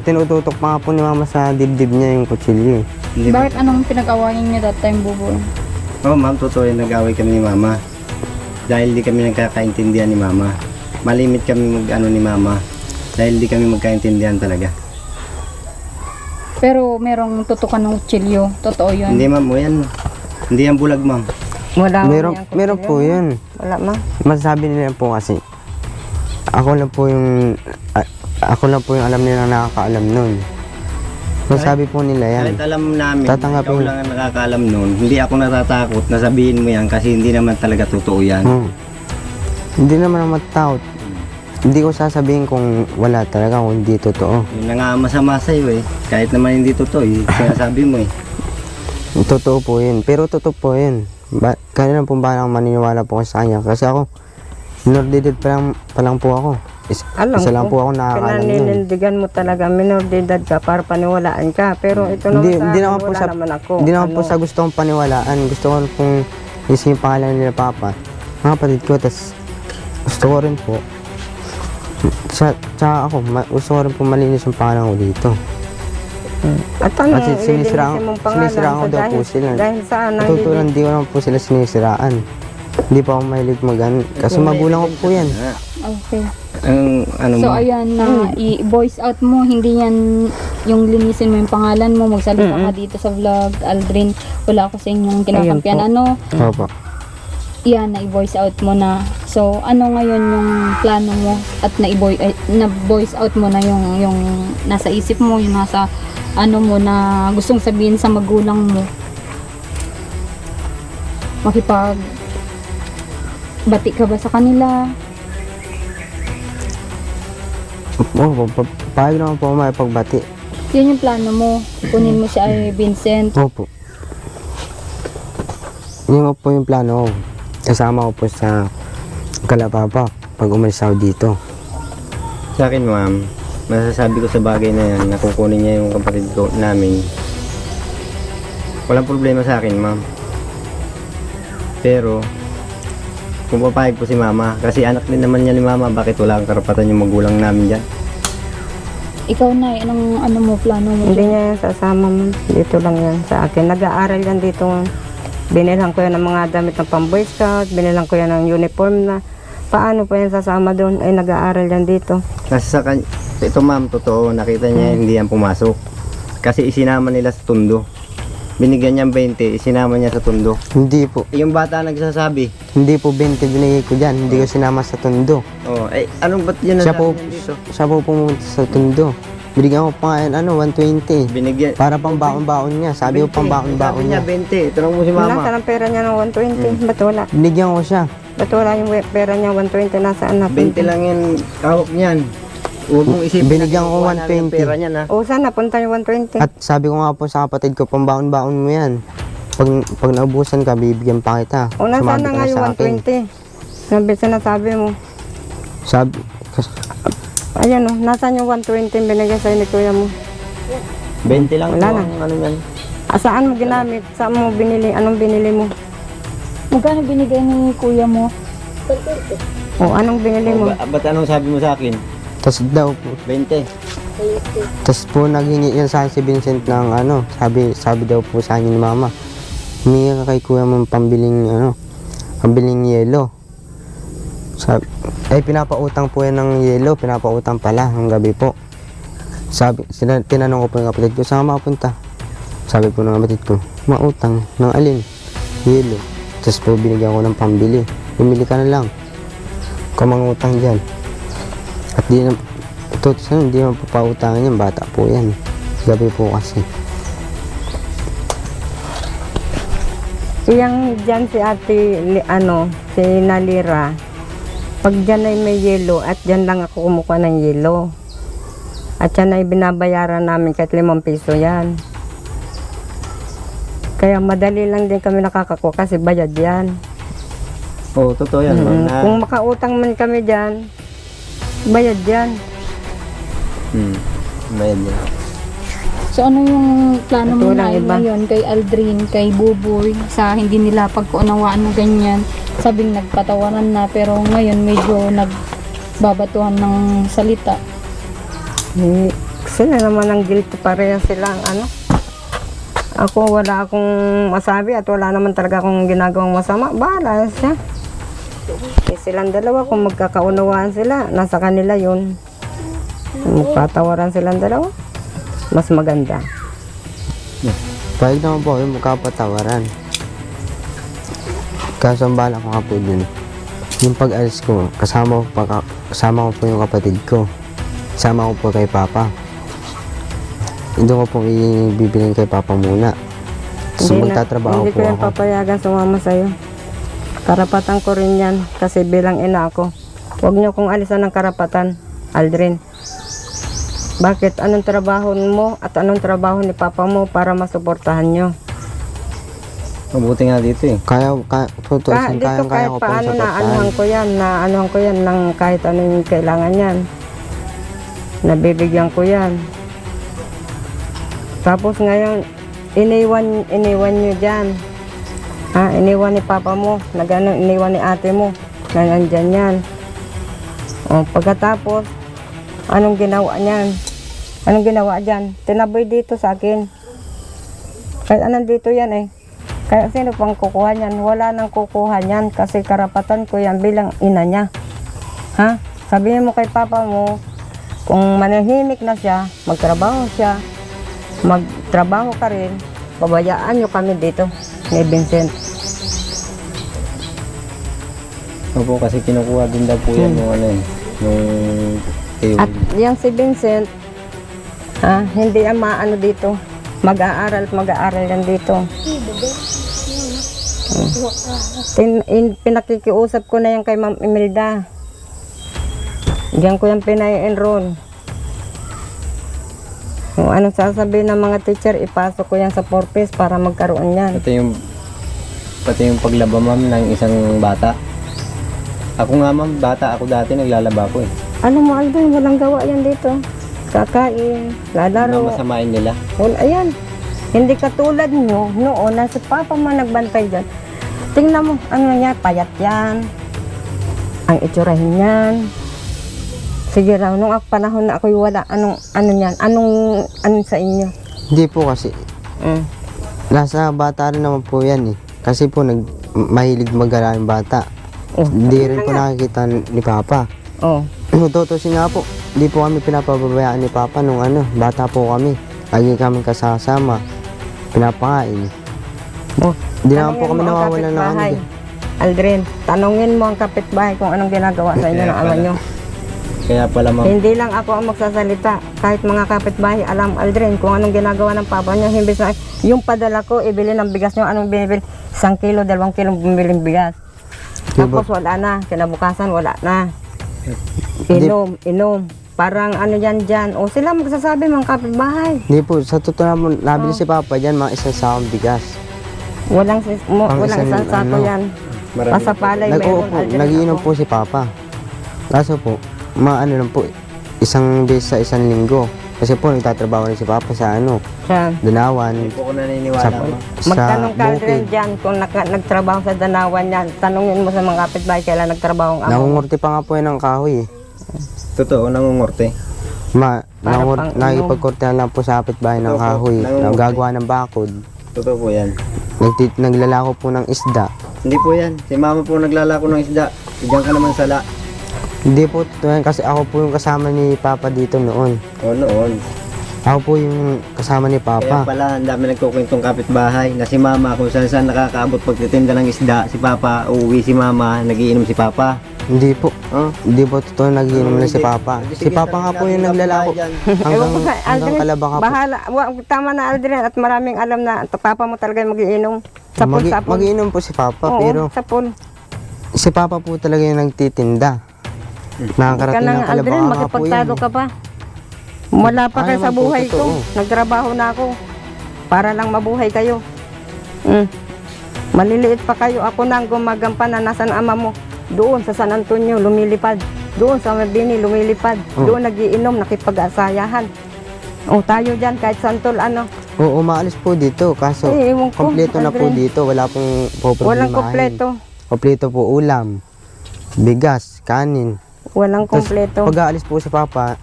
Tinututok pa nga po ni mama sa dibdib niya yung kutsilyo. Hindi po. Bakit anong pinag-awayan niyo that time, Buboy? Oo, ma'am, totoo yung nag-away kami ni mama. Dahil di kami nagkakaintindihan ni mama. Malimit kami ni mama. Dahil di kami magkaintindihan talaga. Pero merong tutukan ng kutsilyo. Totoo yun. Hindi, ma'am, yan. Hindi yan bulag, ma'am. Wala Meron po yun. Wala ma. Masasabi nila po kasi, ako lang po yung alam nila nakakaalam nun. Masabi po nila yan. Kahit alam namin, Tatanggapin. ikaw lang ang nakakaalam nun. Hindi ako natatakot na sabihin mo yan kasi hindi naman talaga totoo yan. Hindi naman ako matakot. Hindi ko sasabihin kung wala talaga, kung hindi totoo. Yun na nga ang masama sa'yo eh. Kahit naman hindi totoo eh. Sinasabi mo eh. Totoo po yun. Pero totoo po yun. Kaya lang po ba maniniwala po kasi sa kanya. Kasi ako, minor de edad pa lang po ako. Alam Isa lang ko, po ako nakakaalam nun. pinaninindigan mo talaga, minor de edad ka para paniwalaan ka. Pero ito naman Hindi sa naman akin, po wala naman ako. Hindi naman po sa gusto kong paniwalaan. Gusto ko pong isipin yung pangalan nila Papa. Mga kapatid ko, tas gusto ko rin po. Tsaka ako, gusto ko rin po malinis yung pangalan ko dito. At ano, Kasi sinisiraan ko daw po sila. Dahil saan, Natutunan, di ko naman po sila sinisiraan. Hindi pa ako mahilig kasi magulang ko po yan. Okay. Ang ano So mo, ayan na i-voice out mo, hindi yan yung linisin mo yung pangalan mo, magsalita ka dito sa vlog, Aldrin, wala ako sa inyong kinakampiyan. Ayun Opo. Yan, na-voice out mo na. So, ano ngayon yung plano mo at na-voice out mo na yung nasa isip mo, yung nasa mo na gustong sabihin sa magulang mo? Bati ka ba sa kanila? Opo, pahig naman po ako makipagbati. Yun yung plano mo. Kunin mo siya ay Vincent. Opo. Yun po yung plano ko. Kasama ko po sa Kalapapa pag umalis ako dito. sa akin, ma'am, masasabi ko sa bagay na yan, na kukunin niya yung kapatid ko namin. Walang problema sa akin, ma'am. Pero, kung papayag po si mama. Kasi anak din naman niya ni mama, bakit wala kang karapatan yung magulang namin dyan? Ikaw na, anong ano mo, plano mo? Hindi niya yan sasama mo. Dito lang yan sa akin. Nag-aaral yan dito. Binilhan ko yan ng mga damit ng pang-boy scout. Binilhan ko yan ng uniform na. Paano pa yan sasama doon? Ay, nag-aaral yan dito. Kasi sa kanya, ito ma'am, totoo, nakita niya hindi yan pumasok. Kasi isinama nila sa tundo. Binigyan niya 20, isinama niya sa tundo. Hindi po. Yung bata nagsasabi, Hindi po 20 binigay ko dyan. Hindi ko sinama sa tundo. oh, ay, anong ba't yun ang Siya sabi po, niya dito? siya po pumunta sa tundo. Binigyan ko pa nga yan, 120. Binigyan, Para pang baon-baon niya. Sabi ko pang baon-baon sabi niya niya. 20, tanong mo si Wala mama. ka ng pera niya ng 120. Ba't wala? Binigyan ko siya. Ba't wala yung pera niya 120? Nasaan na? 20 lang yan, hawak niyan. Huwag mong isipin Binigyan ko kinukuha namin 120. ang pera niya na. O, saan napunta yung 120? At sabi ko nga po sa kapatid ko, pang baon-baon mo yan. Pag naubusan ka, bibigyan pa kita. O, nasaan Sumabit na ka nga yung sa akin. 120? Sabi, sinasabi mo. Sabi, Ayan o, nasaan yung 120 binigay sa'yo ni kuya mo? 20 lang Wala po na. ang ano yan. Saan mo ginamit? Saan mo binili? Anong binili mo? Magkano binigay ni kuya mo? O, anong binili mo? Ba't anong sabi mo sa akin? tas daw po. 20. Tas po naghingi yan sa akin si Vincent ng sabi daw po sa akin ni mama. Humingi ka kay kuya mo pambiling yelo. Sabi, pinapautang po yan ng yelo, pinapautang pala ng gabi po. Sabi, tinanong ko po yung kapatid ko, saan ka makapunta? Sabi po ng kapatid ko, mautang, ng alin? Yelo. Tapos po binigyan ko ng pambili. Bumili ka na lang. Kamangutang dyan. At di na, hindi naman papautangan yan, bata po yan. Gabi po kasi. Iyang dyan si ate, si Nalira. Pag dyan ay may yelo at dyan lang ako kumukuha ng yelo. At yan ay binabayaran namin kahit 5 piso yan. Kaya madali lang din kami nakakakuha kasi bayad yan. Oo, totoo yan. ma'am, na, Kung makautang man kami dyan, bayad yan. bayad yan. So ano yung plano mo Ito na lang iba. ngayon kay Aldrin, kay Buboy, sa hindi nila pagkaunawaan mo ganyan? Sabing nagpatawanan na pero ngayon medyo nagbabatuhan ng salita. Sila naman ang guilty, pareha sila ang Ako wala akong masabi at wala naman talaga akong ginagawang masama. Bahala siya. Silang dalawa, kung magkakaunawaan sila, nasa kanila yun. Kung magpatawaran silang dalawa, mas maganda. Pahig naman po yung magkapatawaran. Kaso ang bala ko nga po dun. Yung pag-alis ko, kasama ko po yung kapatid ko. Kasama ko po kay Papa. Doon ko pong ibibilin kay Papa muna. So magtatrabaho hindi po ko yung ako. papayagan sumama sa'yo. Karapatan ko rin yan kasi bilang ina ako. Huwag niyo kong alisan ng karapatan, Aldrin. Bakit? Anong trabaho mo at anong trabaho ni Papa mo para masuportahan niyo? Mabuti nga dito eh. Tutusin, Dito kahit ko pong paano na supportahan. anuhan ko yan ng kahit anong kailangan yan. Nabibigyan ko yan. Tapos ngayon, iniwan nyo dyan. Iniwan ni Papa mo, iniwan ni ate mo, na nandyan yan. O, pagkatapos, anong ginawa niyan? Anong ginawa dyan? Tinaboy dito sa akin. Kahit anong dito yan eh. Kaya sino pang kukuha niyan? Wala nang kukuha niyan kasi karapatan ko yan bilang ina niya. Sabihin mo kay Papa mo, kung manahimik na siya, magtrabaho siya, magtrabaho ka rin, babayaan nyo kami dito ni Vincent. Opo, kasi kinukuha din daw po yan yung At yung si Vincent, hindi ang maano dito. Mag-aaral yan dito. Pinakikiusap ko na yan kay Ma'am Imelda. Diyan ko yan pinay-enroll. Kung anong sasabihin ng mga teacher, ipasok ko yan sa purpose para magkaroon yan. Pati yung paglaba ma'am ng isang bata. Ako nga ma'am, bata ako dati, naglalaba ko eh. Ano mo, Aldo, walang gawa yan dito. Kakain, Ano lalaro. masamain nila? Ayan, hindi katulad nyo, noon, na si Papa mo nagbantay dyan. Tingnan mo, ano niya, payat yan. ang itsurahin niyan. Sige raw, nung panahon na ako'y wala, ano niyan? Anong sa inyo? Hindi po kasi, Mm. nasa bata rin naman po yan eh. Kasi po, mahilig mag-gala yung bata. Oh, Hindi rin po nakikita ni Papa. oh. Tutusin nga po, hindi po kami pinapababayaan ni Papa nung bata po kami. Lagi kami kasama, pinapakain. Oh. Hindi naman po Tanungin kami mo ang nawawalan ng kapitbahay. Aldrin, tanungin mo ang kapitbahay kung anong ginagawa sa inyo ng ama nyo. Kaya pala ma'am, Hindi lang ako ang magsasalita. Kahit mga kapitbahay, alam Aldrin kung anong ginagawa ng papa niya. Himbis na yung padala ko, ibili ng bigas niyo, anong binibili? 1 kilo, 2 kilo bibiling bigas. Tapos wala na, kinabukasan wala na. Inom. Parang ano yan dyan. O sila magsasabi mga kapitbahay. Hindi po, sa totoo naman, nabili si Papa dyan mga isang sakong bigas. Walang isang, isang sako yan. marami. Pasapalay meron Aldrin. Nagiinom ako. po si Papa. Kaso po, lang po, isang beses sa isang linggo. Kasi po, nagtatrabaho rin si Papa sa Siya. Danawan, Hindi po ko naniniwala sa, ma'am. sa Magtanong ka bukid. rin dyan kung nagtrabaho sa Danawan yan. Tanungin mo sa mga kapitbahay kailan nagtrabaho ang amo. Nangungurti pa nga po yan ng kahoy eh. Totoo, nangungurte. Para pang Nakikipagkortehan lang po sa kapitbahay ng Opo, kahoy. nangungurti. Nagagawa ng bakod. Totoo po yan. Naglalako po ng isda. Hindi po yan. Si mama po naglalako ng isda. Diyan ka naman sala. Hindi po totoo yan kasi ako po yung kasama ni Papa dito noon. O noon. Ako po yung kasama ni Kaya Papa. pala, ang dami nagkukwentong kapitbahay na si mama kung saan saan nakakaabot pagtitinda ng isda. Si papa, uuwi si mama, nagiinom si papa. Hindi po. Oh. Hindi po totoo nagiinom na si Hindi. Papa. Hindi, Si sige, Papa nga po sabihin yung natin naglalako. kapitbahay dyan. Ewan Hanggang, ko sa hanggang Aldrin, Kalabang ka po. bahala. Tama na Aldrin at maraming alam na papa mo talaga magiinom. Sapon. Magiinom po si Papa Oo, pero sapon. si Papa po talaga yung nagtitinda. Nakakarating Ka ng na Aldrin, Kalabang nga po yan. makipagtalo ka pa. Wala pa kayo Ayaw sa man po, buhay ko. totoo. Nagtrabaho na ako. Para lang mabuhay kayo. Maliliit pa kayo. Ako na ang gumagampan na nasan ama mo. Doon sa San Antonio, lumilipad. Doon sa Mabini, lumilipad. Oh. Doon nagiinom, nakipag-asayahan. O tayo dyan, kahit santol ano. Oo, umaalis po dito. Kaso, Ewan ko, kompleto na po Aldrin. dito. Wala pong poproblemahin. Walang kompleto. Kompleto po ulam, bigas, kanin. Walang Tapos, kompleto. pag aalis po si Papa,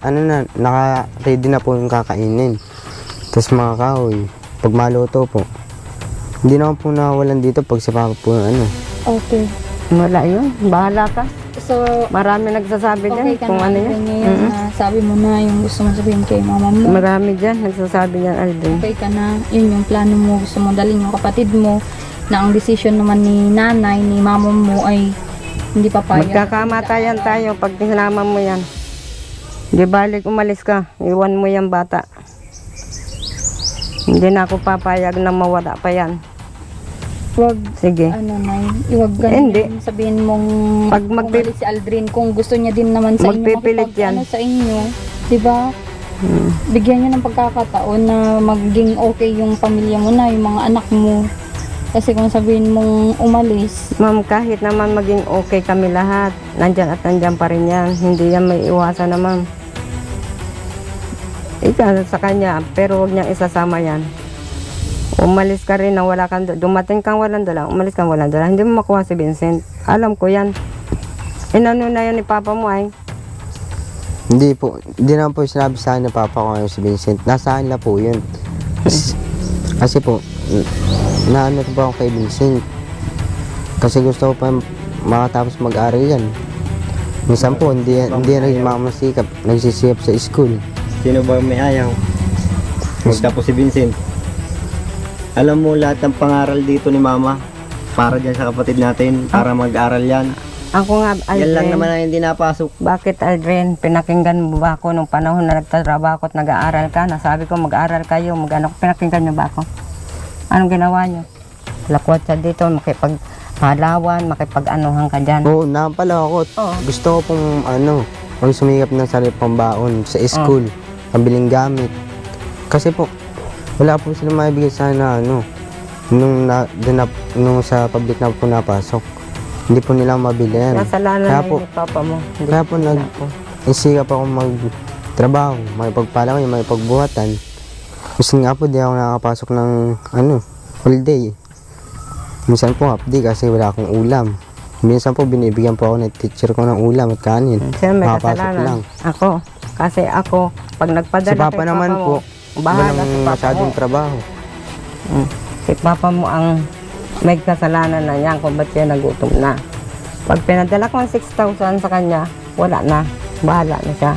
naka-ready na po yung kakainin. Tapos mga kahoy, pag maluto po. Hindi naman po nawalan dito pag si Papa po Okay. Wala yun. Bahala ka. So, Marami nagsasabi dyan okay ka kung na ano Aldrin, yan. ngayon na sabi mo na yung gusto mo sabihin kay mama mo. Marami dyan nagsasabi dyan, Aldrin. Okay ka na, yun yung plano mo, gusto mo dalhin yung kapatid mo na ang decision naman ni nanay, ni mama mo ay hindi papayag. Magkakamatayan tayo pag sinama mo yan. Di balik umalis ka, iwan mo yan bata. Hindi na ako papayag na mawala pa yan. Wag, Sige. ano nay, iwag Hindi. ganyan. Sabihin mong Pag umalis si Aldrin kung gusto niya din naman sa inyo Magpipilit yan. ano sa inyo, di ba? Bigyan niyo ng pagkakataon na maging okay yung pamilya mo na, yung mga anak mo. Kasi kung sabihin mong umalis, Ma'am, kahit naman maging okay kami lahat, nandyan at nandyan pa rin yan. Hindi yan may iwasan na, ma'am. Ika sa kanya, pero huwag niyang isasama yan. Umalis ka rin na wala kang dumating kang walang dala, umalis kang walang dala. Hindi mo makuha si Vincent. Alam ko yan. Inano na yan ni Papa mo ay. Hindi po, hindi naman po sinabi sa akin ni Papa ko ngayon si Vincent. Nasa akin na po yun. Kasi po, naano po ako kay Vincent. Kasi gusto ko pa makatapos mag-aral yan. Minsan po, hindi yan nagmamasikap, nagsisikap sa school. Sino ba may ayaw? Magtapos si Vincent. Alam mo lahat ng pangaral dito ni mama para dyan sa kapatid natin, para mag-aral yan. Ako nga, Yan lang Aldrin. naman ang hindi napasok. Bakit, Aldrin? Pinakinggan mo ba ako nung panahon na nagtatrabaho ako at nag-aaral ka? Nasabi ko mag-aaral kayo, pinakinggan niyo ba ako? Anong ginawa niyo? Lakwat siya dito, makipag-halawan, makipag-anuhan ka dyan. Oo, pala ako. Oo. Gusto ko pong pang sumikap ng sarili pang baon sa school, pabiling gamit. Kasi po, wala po sila maibigay sa akin na nung sa public na po napasok. Hindi po nila mabili yan. Nasalanan Kaya na po, yun ni Papa mo. Hindi kaya po wala po. nagsikap ako magtrabaho, makipagpalaki, makipagbuhatan. Gusto nga po, di ako nakakapasok ng whole day. Minsan po half day kasi wala akong ulam. Minsan po binibigyan po ako ng teacher ko ng ulam at kanin. Sino may Makapasok kasalanan? lang. Ako. Kasi ako, pag nagpadala Si Papa naman po, bahala walang si Papa masyadong mo. trabaho. Si Papa mo ang may kasalanan na yan kung ba't siya nagutom na. Pag pinadala ko ang 6,000 sa kanya, wala na. Bahala na siya.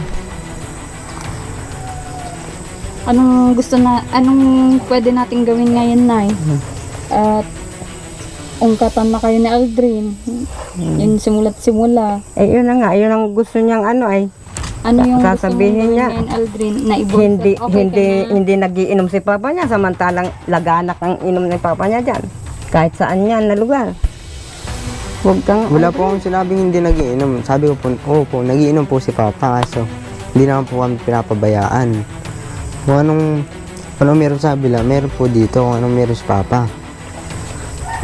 Anong pwede natin gawin ngayon, Nay? At ungkatan na kayo ni Aldrin. Yun simula't simula. Eh, yun na nga. Yun ang gusto niyang ano ay. Ano yung gusto mong Sasabihin gawin niya, ngayon, Aldrin? Na i-voice Hindi, out? Okay hindi, ka na? hindi nagiinom si Papa niya. Samantalang laganak ang inom ni Papa niya dyan. Kahit saan yan na lugar. Huwag kang... Wala po akong sinabing hindi nagiinom. Sabi ko po, oo po, nagiinom po si Papa. Kaso, hindi naman po kami pinapabayaan. Kung anong meron sa kabila, meron po dito. Kung anong meron si Papa.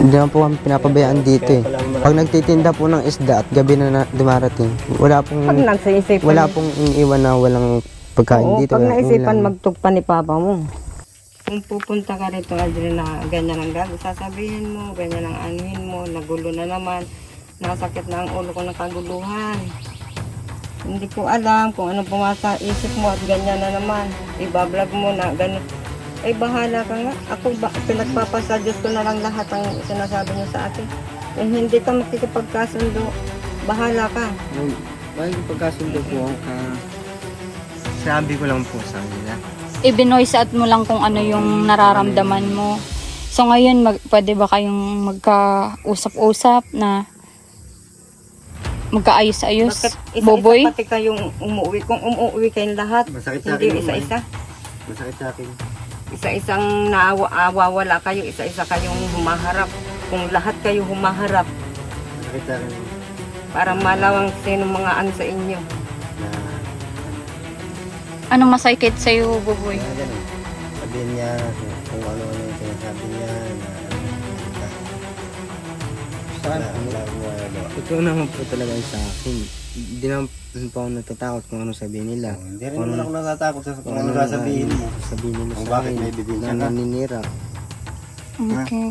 Hindi naman po kami pinapabayaan dito eh. Pag nagtitinda po ng isda at gabi na dumarating, wala pong, Pag nagsisipan, wala pong iniiwan na walang pagkain oo, dito. pag walang naisipan ulam. magtugpa ni Papa mo. Kung pupunta ka rito, Adrian, na ganyan ang gagawin, sasabihin mo, ganyan ang anuhin mo, nagulo na naman, nasakit na ang ulo ko ng kaguluhan. Hindi ko alam kung anong pumasa isip mo at ganyan na naman. Ibablog mo na ganun. Ay, bahala ka nga. Ako, pinagpapasa Diyos ko na lang lahat ang sinasabi niyo sa akin. Kung hindi ka makikipagkasundo, bahala ka. Bakit pagkasundo po, sabi ko lang po sa kanila. I-voice out mo lang kung ano yung nararamdaman mo. So ngayon, pwede ba kayong magkausap-usap na magkaayos-ayos? Bakit Boboy? isa-isa pati kayong umuwi? Kung umuwi kayong lahat, Masakit sa hindi akin, isa-isa. Masakit sa akin. Isa-isang nawawala kayo, isa-isa kayong humaharap. Kung lahat kayo humaharap, Masakit sa akin para malawang sino mga ano sa inyo. na Anong masakit sa'yo, Boboy? ganun. Sabihin niya kung ano-ano yung sinasabi niya Sa akin, totoo naman po talaga yun sa akin. Hindi naman po ako natatakot kung ano sabihin nila. Hindi rin naman ako natatakot sa kung ano sasabihin mo. Sabihin nila Kung sa bakit akin may ebidensya na ka. naninira. Okay.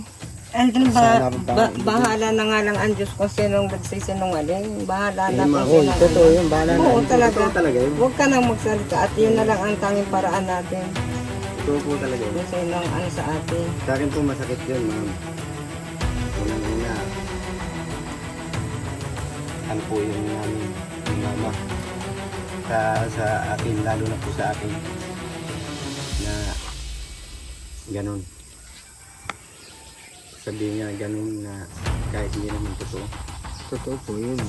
Andun Sana ba- bahala na nga lang ang Diyos kung sinong nagsisinungaling. Bahala na kung Oo, sino. totoo yun. Bahala na. Oo, talaga. Totoo talaga yun. Huwag ka nang magsalita at yun na lang ang tanging paraan natin. Totoo po talaga yun. Kung sino ang ano sa atin. Sa akin po masakit yun, ma'am. Unang-una, ano po yung namin, yung mama. Sa akin, lalo na po sa akin, na ganun. Sabihin niya ganun na kahit hindi naman totoo. Totoo po yun.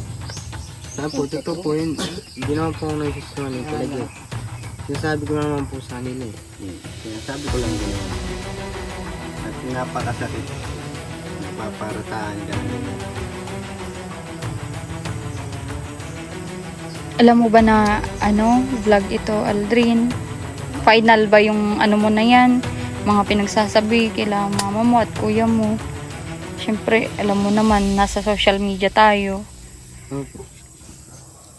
Sabi po, totoo po yun. Hindi naman po ako nagsisinungaling talaga. Sinasabi ko naman po sa kanila eh. Sinasabi ko lang ganun. At napakasakit. Napaparataan ganun. Alam mo ba na vlog ito, Aldrin? Final ba yung ano mo na yan? Mga pinagsasabi kila mama mo at kuya mo. Siyempre, alam mo naman, nasa social media tayo. Opo.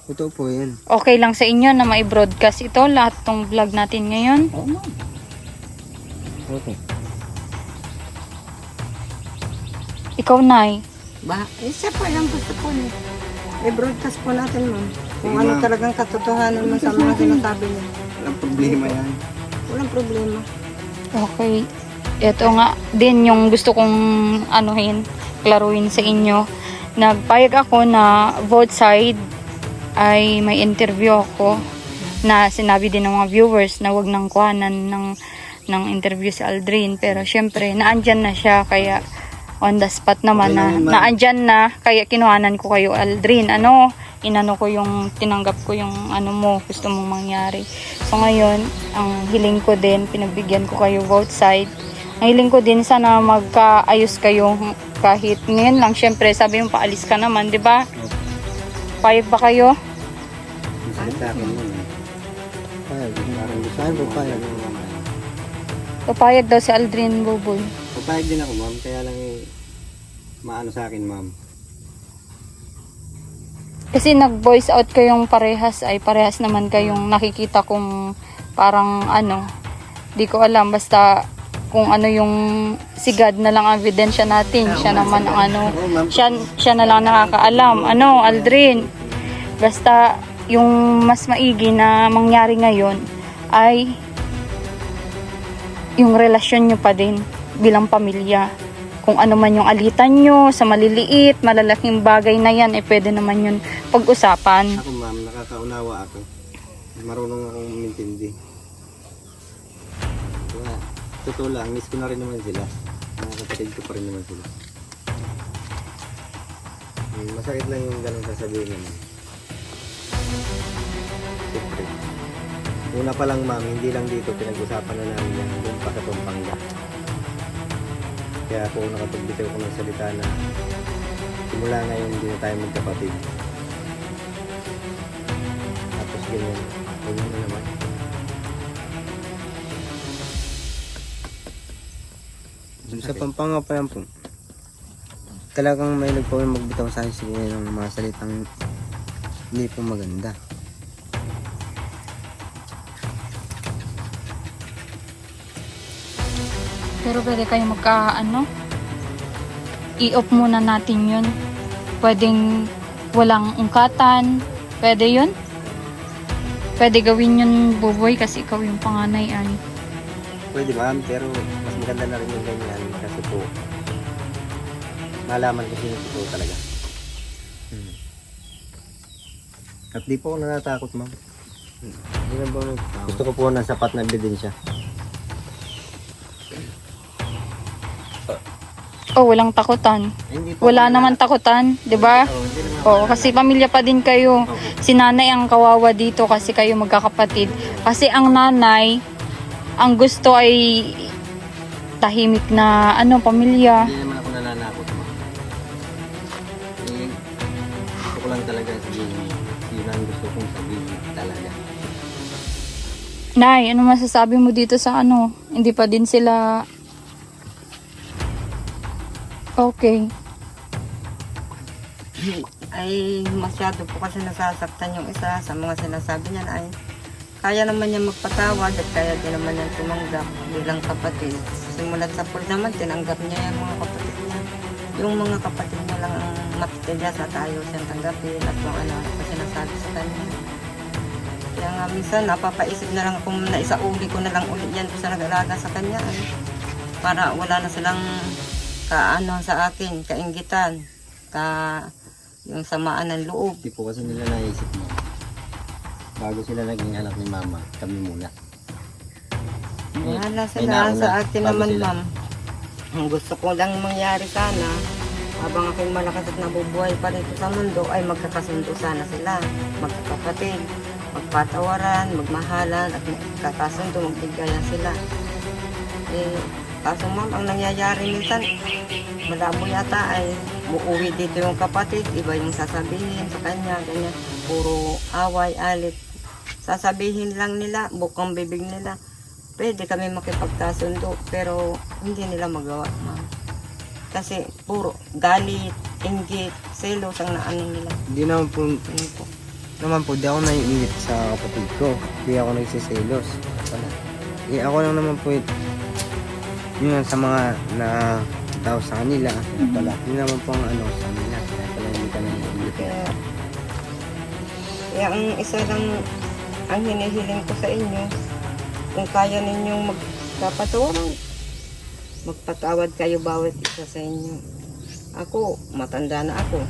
Totoo po yun. Okay lang sa inyo na mai-broadcast ito, lahat tong vlog natin ngayon? Okay. Ikaw, Nay. Isa pa lang gusto ko niya. I-broadcast po natin, ma'am. Kung Sige, ano ma'am. talagang katotohanan mo sa mga sinasabi niya. Walang problema yan. Walang problema. Okay. Ito nga din yung gusto kong klaruhin sa inyo. Nagpayag ako na both side ay may interview ako na sinabi din ng mga viewers na wag nang kuhanan ng interview si Aldrin. Pero syempre, naandyan na siya kaya on the spot naman na naandyan na kaya kinuhanan ko kayo, Aldrin. Inano ko yung tinanggap ko yung mo gusto mong mangyari. So ngayon, ang hiling ko din, pinagbigyan ko kayo both side. Ang hiling ko din sana magkaayos kayo kahit ngayon lang. Syempre, sabi mo paalis ka naman, di ba? Payag ba kayo? Masakit sa akin yun. Payag. Saan po payag? Papayag daw si Aldrin, Boboy. Papayag din ako, ma'am. Kaya lang maano sa akin, ma'am. Kasi nag-voice out kayong parehas naman kayong nakikita kong parang di ko alam, basta kung ano yung si God na lang ang ebidensya natin. Siya naman ang ano, siya na lang nakakaalam. Ano, Aldrin? Basta yung mas maigi na mangyari ngayon ay yung relasyon nyo pa din bilang pamilya. Kung ano man yung alitan nyo sa maliliit, malalaking bagay na yan, pwede naman yun pag-usapan. Ako ma'am, nakakaunawa ako. Marunong akong umintindi. Kaya, totoo lang, miss ko na rin naman sila. Mga kapatid ko pa rin naman sila. Masakit lang yung ganun sasabihin naman. Siyempre. Una pa lang ma'am, hindi lang dito, pinag-usapan na namin yan doon pa sa Pampanga. Kaya ako nakapagbitaw ko ng salita na simula ngayon hindi na tayo magkapatid. Tapos ganyan na naman. Sa Pampanga pa yan po. Talagang may nagpawin magbitaw sa akin sige ng mga salitang hindi po maganda. Pero pwede kayo i-off muna natin yun. Pwedeng walang ungkatan. Pwede yun? Pwede gawin yun, Buboy, kasi ikaw yung panganay ay. Pwede ma'am, pero mas maganda na rin yung ganyan kasi po malaman ko sino po talaga. At di po ako natatakot ma'am. Gusto ko po ng sapat na ebidensya. Oh, walang takutan. Hindi po Wala naman takutan, 'di ba? hindi naman. Oo, kasi pamilya pa din kayo. Si nanay ang kawawa dito kasi kayo magkakapatid. Kasi ang nanay, ang gusto ay tahimik na pamilya. Hindi naman ako nananakot ma'am. Gusto ko lang talaga sabihin. Yun ang gusto kong sabihin talaga. Nay, ano masasabi mo dito sa Hindi pa din sila okay. Ay masyado po kasi nasasaktan yung isa sa mga sinasabi niya na ay kaya naman niya magpatawad at kaya din naman niya tumanggap bilang kapatid. Simulat sa pool naman, tinanggap niya yung mga kapatid niya. Yung mga kapatid niya lang ang matitidya sa tayo siyang tanggapin at kung ano pa sinasabi sa kanya. Kaya nga minsan napapaisip na lang kung naisauli ko na lang ulit yan sa nag-alaga sa kanya. Ay, para wala na silang sa akin, kainggitan, yung samaan ng loob. Hindi po kasi nila naisip mo. Bago sila naging anak ni mama, kami muna. Wala Ay, sila nauna, sa akin bago naman, sila. ma'am. Ang gusto ko lang mangyari sana, habang ako'y malakas at nabubuhay pa rito sa mundo, ay magkakasundo sana sila. Magkakapatid, magpatawaran, magmahalan, at magkakasundo, magbigayan sila. Kaso ma'am, ang nangyayari minsan, malabo yata ay uuwi dito yung kapatid, iba yung sasabihin sa kanya, ganyan. Puro away, alit. Sasabihin lang nila, bukang bibig nila, pwede kami makipagkasundo, pero hindi nila magawa, ma'am. Kasi puro galit, inggit, selos ang naano nila. Hindi naman po, di ako naiinit sa kapatid ko. Hindi ako nagsiselos. Ako lang naman po yun sa mga na tao sa kanila. Pala, yun naman po ang sa kanila. Kaya pala hindi ka naiinit. Kaya ang isa lang ang hinihiling ko sa inyo, kung kaya ninyong magkapatawaran, magpatawad kayo bawat isa sa inyo. Ako, matanda na ako.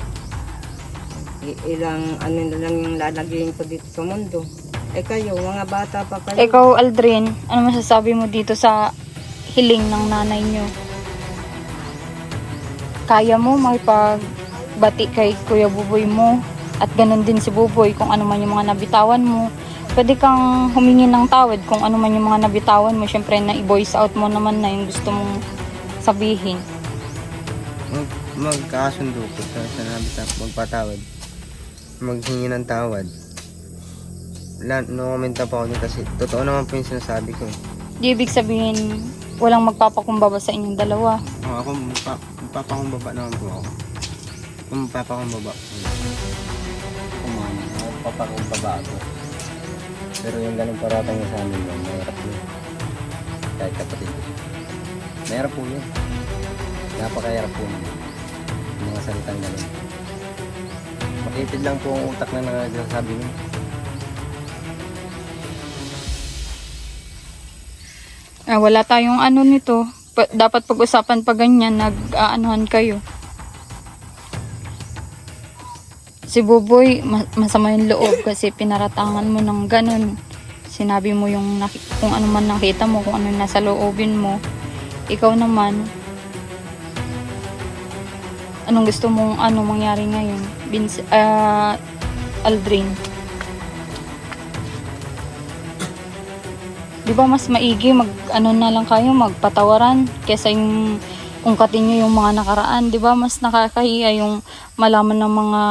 Ilang na lang yung lalagyan ko dito sa mundo. Kayo, mga bata pa kayo. Ikaw, Aldrin, ano masasabi mo dito sa hiling ng nanay nyo? Kaya mo makipagbati kay Kuya Buboy mo at ganun din si Buboy kung ano man yung mga nabitawan mo. Pwede kang humingi ng tawad kung ano man yung mga nabitawan mo. Siyempre na i-voice out mo naman na yung gusto mong sabihin. Magkakasundo po sa magpatawad. Maghingi ng tawad. No comment pa ako dun kasi totoo naman po yung sinasabi ko. Di ibig sabihin walang magpapakumbaba sa inyong dalawa. Ako magpapakumbaba naman po ako. Kung magpapakumbaba. Magpapakumbaba ako. Pero yung ganun paratang niya sa amin, mahirap yun. Kahit kapatid ko. Mahirap po yun. Napakahirap po yun. Yung mga salitang gano'n. Makitid lang po ang utak na nagsasabi niyo. Wala tayong ano nito. Dapat pag-usapan pa ganyan, nag-aanuhan kayo. Si Buboy, masama yung loob kasi pinaratangan mo ng ganun. Sinabi mo yung kung ano man nakita mo, kung ano nasa loobin mo. Ikaw naman, anong gusto mong mangyari ngayon? Aldrin. Di ba mas maigi na lang kayo, magpatawaran kesa yung ungkatin nyo yung mga nakaraan. Di ba mas nakakahiya yung malaman ng mga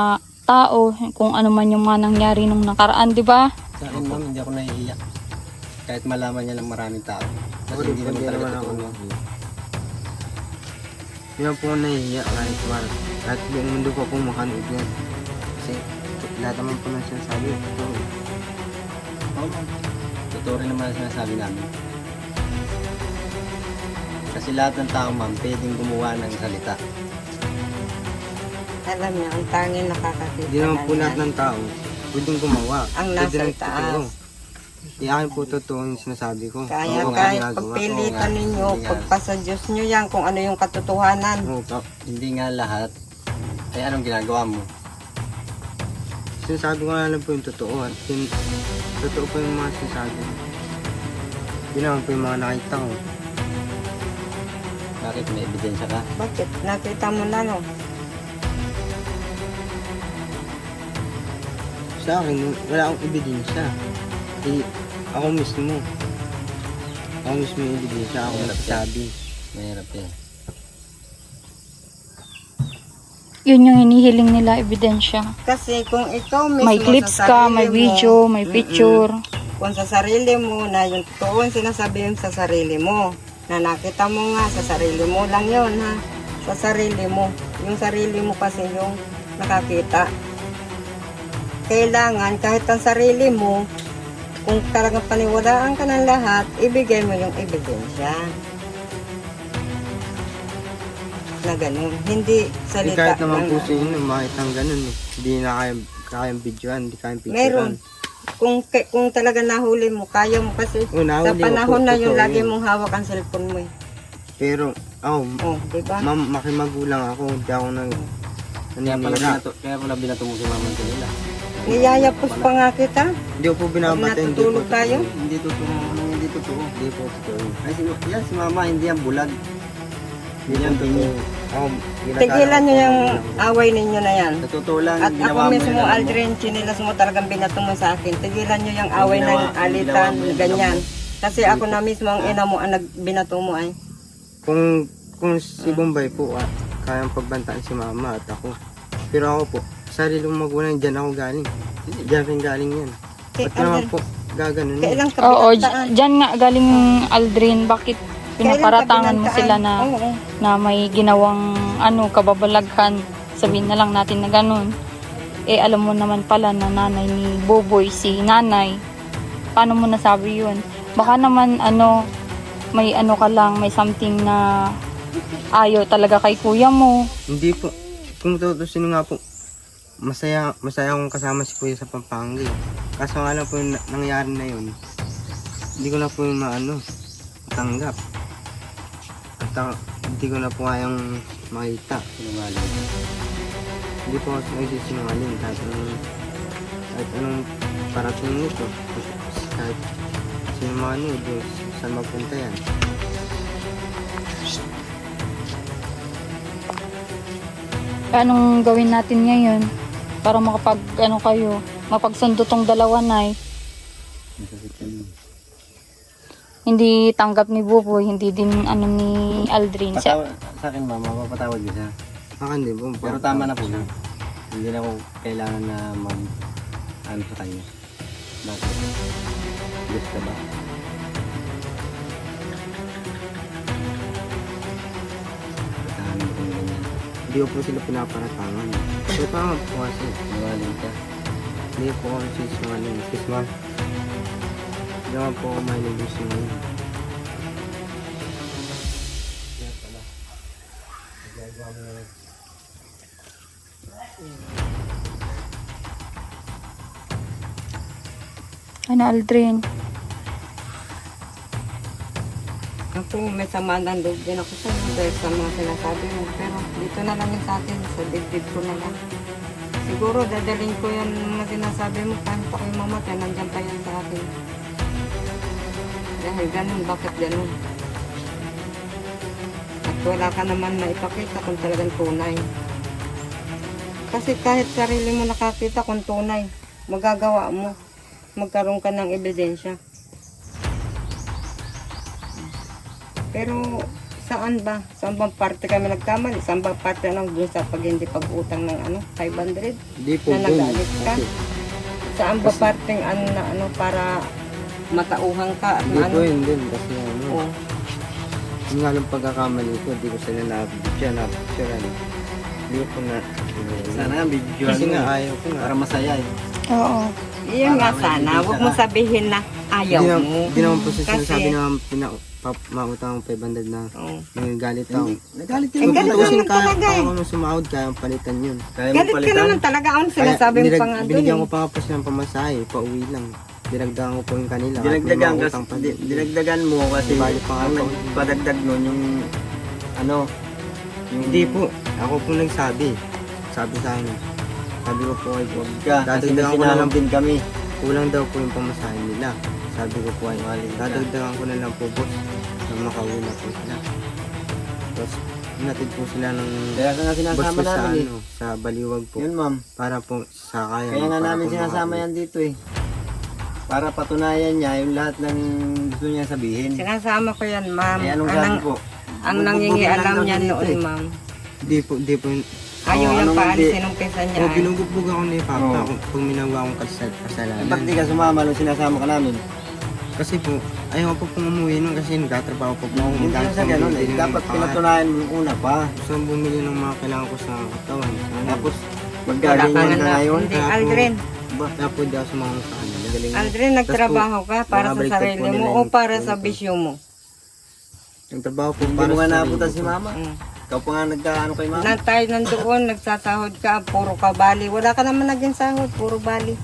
tao kung ano man yung mga nangyari nung nakaraan, di ba? Sa akin ma'am, hindi ako nahihiya. Kahit malaman niya ng maraming tao. Kasi hindi naman talaga totoo. Hindi naman po ako nahihiya kahit buong mundo pa po makanood yan. Kasi lahat naman po na sinasabi. Totoo. Totoo rin naman ang sinasabi namin. Kasi lahat ng tao ma'am, pwedeng gumawa ng salita. Alam niya, ang tanging nakakakita. Hindi naman po lahat ng tao pwedeng gumawa. Ang Pwede nasa lang itaas. totoo. Iyakin po totoo yung sinasabi ko. Kaya Oo, kahit ginagawa. pagpilitan ninyo, Oo nga. pagpasa Diyos nyo yan kung ano yung katotohanan. Oo, Hindi nga lahat. Ay anong ginagawa mo? sinasabi ko na lang po yung totoo. At totoo po yung mga sinasabi ko. Hindi naman po yung mga nakita ko. Bakit may ebidensya ka? Bakit? Nakita mo na, no? Sa akin, wala akong ebidensya. Ako mismo. Ako mismo yung ebidensya. Ako Mahirap nagsabi. Mahirap yan. Yun yung hinihiling nila, ebidensya. Kasi kung ikaw mismo May clips sa ka, sarili may mo, video, may picture. Kung sa sarili mo na yung totoo ang sinasabi yung sa sarili mo, na nakita mo nga sa sarili mo lang yun, ha? Sa sarili mo. Yung sarili mo kasi yung nakakita. Kailangan kahit ang sarili mo, kung talagang paniwalaan ka ng lahat, ibigay mo yung ebidensya. Na ganun. Hindi salita Kahit naman lang po na- sa inyo, makita ang ganun eh. Hindi na kayang videoan, hindi kayang picturean. Meron. Kung talaga nahuli mo, kaya mo kasi Oo, nahuli sa ko panahon po, na yung totoo lagi yun. mong hawak ang cellphone mo eh. Pero, Oh, di ba? ma'am, makimagulang ako. Hindi ako Kaya pala binato mo si mama kanila. Niyayapos pa nga kita. Hindi ko po binabatay. Hindi po natutulog tayo? totoo. Hindi totoo. Anong hindi totoo? Hindi po totoo. Ay, yan si mama, hindi yan bulag. Hindi yan Hindi. totoo. Ako, Tigilan nyo yung away ninyo na yan. Sa totoo lang, At ako ginawa mo mismo, yan, alam mo. Aldrin, chinilas mo talagang binato mo sa akin. Tigilan nyo yung away ng ginawa alitan, mo yan, ganyan. Kasi ako na mismo ang ina mo ang nagbinato mo ay. Kung si Bombay po, kayang pagbantaan si mama at ako. Pero ako po, sarili kong magulang, dyan ako galing. Dyan rin galing yan. Ba't ko naman po gaganon yun? Kailang ka Oo, binantaan? dyan nga galing yung Aldrin. Bakit pinaparatangan mo sila na Oo. na may ginawang kababalaghan, sabihin na lang natin na ganun. Eh alam mo naman pala na nanay ni Boboy, si nanay. Paano mo nasabi yun? Baka naman may ka lang, may something na ayaw talaga kay kuya mo. Hindi po. Kung tutusin nga po, masaya akong kasama si kuya sa Pampanga. Kaso nga lang po yung nangyari na yun, hindi ko na po yung matanggap. At hindi ko na po kayang makita. Sinungaling. Hindi po ako nagsisinungaling kahit anong parating nito. Kahit sino manood, saan magpunta yan. Anong gawin natin ngayon para kayo, mapagsundo tong dalawa na hindi tanggap ni Buboy, hindi din ni Aldrin. Sa akin mama, mapatawad ko siya. Akin din po. Pero tama na po na. Hindi na ako kailangan na sa kanya. Bakit? Gusto ba? Patahan mo kung ganyan. Hindi ko po sila pinaparatangan. So tama po kasi. Sinungaling ka. Hindi po ako nagsisinungaling. Kisma. Hindi naman po ako mahilig sinungaling. Ano, Aldrin? Ako, may samaan ng loob din ako sa iyo dahil sa mga sinasabi mo. Pero dito na lang yun sa atin, sa dibdib ko na lang. Siguro dadaling ko yan mga sinasabi mo, kahit ako'y mamatay, nandyan pa yan sa akin. Dahil ganun, bakit ganun? At wala ka naman na ipakita kung talagang tunay. Kasi kahit sarili mo nakakita kung tunay, magagawa mo, magkaroon ka ng ebidensya. Pero saan ba? Saan bang parte kami nagkamali? Saan bang parte ng dun sa pag hindi pag-utang ng 500? Hindi po Na dun. nagalit ka? Saan ba parteng para matauhan ka at Hindi po ano? yun din kasi ano. Oh. Yung nga lang pagkakamali ko, hindi ko sila na-picturean. Hindi ko po na... Sana video Kasi nga ayaw ko nga. para masaya eh. Oo. Iyon nga sana, huwag mo sabihin na ayaw mo. Hindi naman po siya Kasi- sinasabi na mautang 500 na Oo. nagagalit ako. Nagalit Eh, galit Tutusin naman kaya talaga eh. ako nung sumahod, kaya palitan yun. Kaya mo Galit ka palitan. naman talaga. Ano sinasabi mo pa nga doon Binigyan eh. ko pa nga po silang pamasahe, pauwi lang. Dinagdagan ko po yung kanila. kahit may Dinagdagan mga kasi utang pa din. dinagdagan mo kasi Bali pa nga ang po. nagpadagdag nun yung ano yung Hindi po, ako po nagsabi. Sabi sa akin, sabi ko po ay wag ka kasi dadagdagan ko na lang, din kami. kulang daw po yung pamasahe nila. Sabi ko po ay, dadagdagan ko na lang po boss, na makauwi na po sila. Tapos, natid po sila ng Kaya ka nga boss sinasama ko sa, namin sa Baliwag po. Yun ma'am. Para po sa kaya. Kaya nga para namin po sinasama makauwi. yan dito eh. Para patunayan niya yung lahat ng gusto niya sabihin. Sinasama ko yan, ma'am. Eh anong sabi po? Ang nangingialam niya Bugbugin lang daw noon, dito eh. ma'am. Di po, Ayaw yan anong paalisin ng pesa niya. oh, binugbog ako ni Papa Oo. kung minawa akong Eh, kasalanan. ba't di ka sumama nung sinasama ka namin? Kasi po, ayaw ko pong umuwi nun kasi nagtatrabaho po po ako. Hindi Dahil sa ganun eh. bumili ng Dapat mga- pinatunayan mo yung una pa. Gusto kong bumili ng mga kailangan ko sa katawan. Tapos Wala maggaganyan ka ka nga ngayon. Hindi, Kaya po- Aldrin. Kaya po di ako sumama sa kanila. Aldrin, nagtrabaho ka para sa nakabaliktad sarili po mo nila o yung para kwento. sa bisyo mo? Nagtrabaho po Hindi para mo nga sa naabutan sarili si ko. mama. Mm. Ikaw pa nga nagkaano kay mama. Na tayo nandoon, nagsasahod ka, puro ka bali. Wala ka naman naging sahod, puro bali.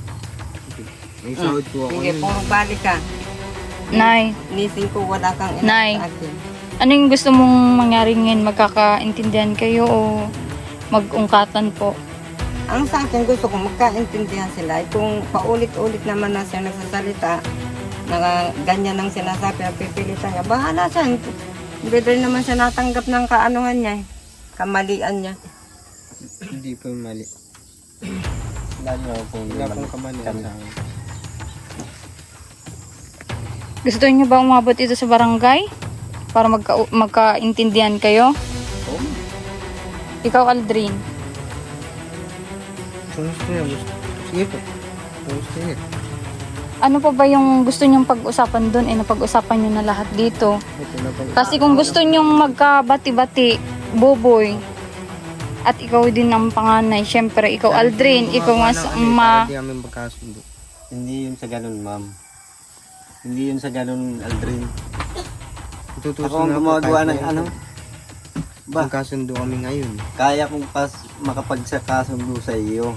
May sahod po ako Sige, nun. puro bali ka. Nay, Nising ko, wala kang Nay. ina sa akin. ano yung gusto mong mangyari ngayon? Magkakaintindihan kayo o mag-ungkatan po? Ang sa akin, gusto ko magkaintindihan sila. Kung paulit-ulit naman na siya nagsasalita, na ganyan ang sinasabi, napipilitan niya, bahala siya. Hindi rin naman siya natanggap ng kaanuhan niya, kamalian niya. Hindi po yung mali. Lalo na kung Wala pong kamalian sa akin. Gusto niyo ba umabot ito sa barangay? Para magkaintindihan kayo? Oo. Ikaw, Aldrin. Kung gusto niya, sige po. Kung gusto niya. Ano pa ba yung gusto niyong pag-usapan doon? Napag-usapan niyo na lahat dito. Ito na po. Kasi kung gusto niyong magkabati-bati, Boboy, at ikaw din ang panganay, syempre, ikaw, Aldrin, ikaw mas Para di kami magkasundo. Hindi yun sa ganun, ma'am. Hindi yun sa ganun, Aldrin. Tutusin Ako ang na po gumagawa kahit ng ngayon ano. po. Ba, Magkasundo kami ngayon. kaya kong makapagsakasundo sa iyo.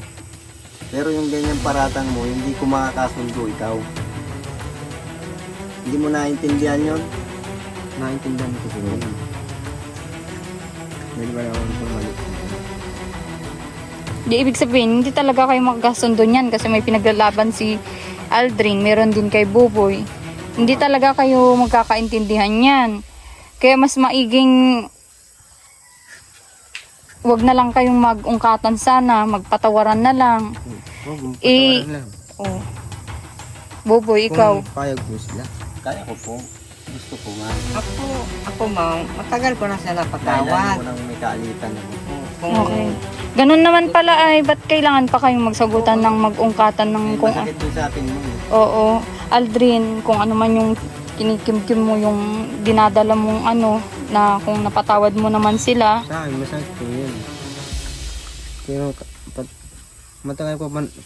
Pero yung ganyang paratang mo, hindi ko makakasundo ikaw. Hindi mo naintindihan yun? Naintindihan ko po ngayon. May wala akong pong mali. Di ibig sabihin, hindi talaga kayo magkasundo niyan kasi may pinaglalaban si Aldrin, meron din kay Boboy. Hindi talaga kayo magkakaintindihan niyan. Kaya mas maiging wag na lang kayong mag-ungkatan sana, magpatawaran na lang. Oh, Eh, lang. Oh. Boboy, ikaw. Kung payag po sila. Kaya ko po. Gusto ko nga. Ako ma'am, matagal ko na siya Kailan napatawad. mo nang may kaalitan ako. Kung Okay. Ganun naman pala ay, ba't kailangan pa kayong magsagutan ng mag-ungkatan ng May kung masakit din sa atin mo. Oo, Aldrin, kung ano man yung kinikimkim mo, yung dinadala mong ano, na kung napatawad mo naman sila. Sa akin, masakit po yun. Pero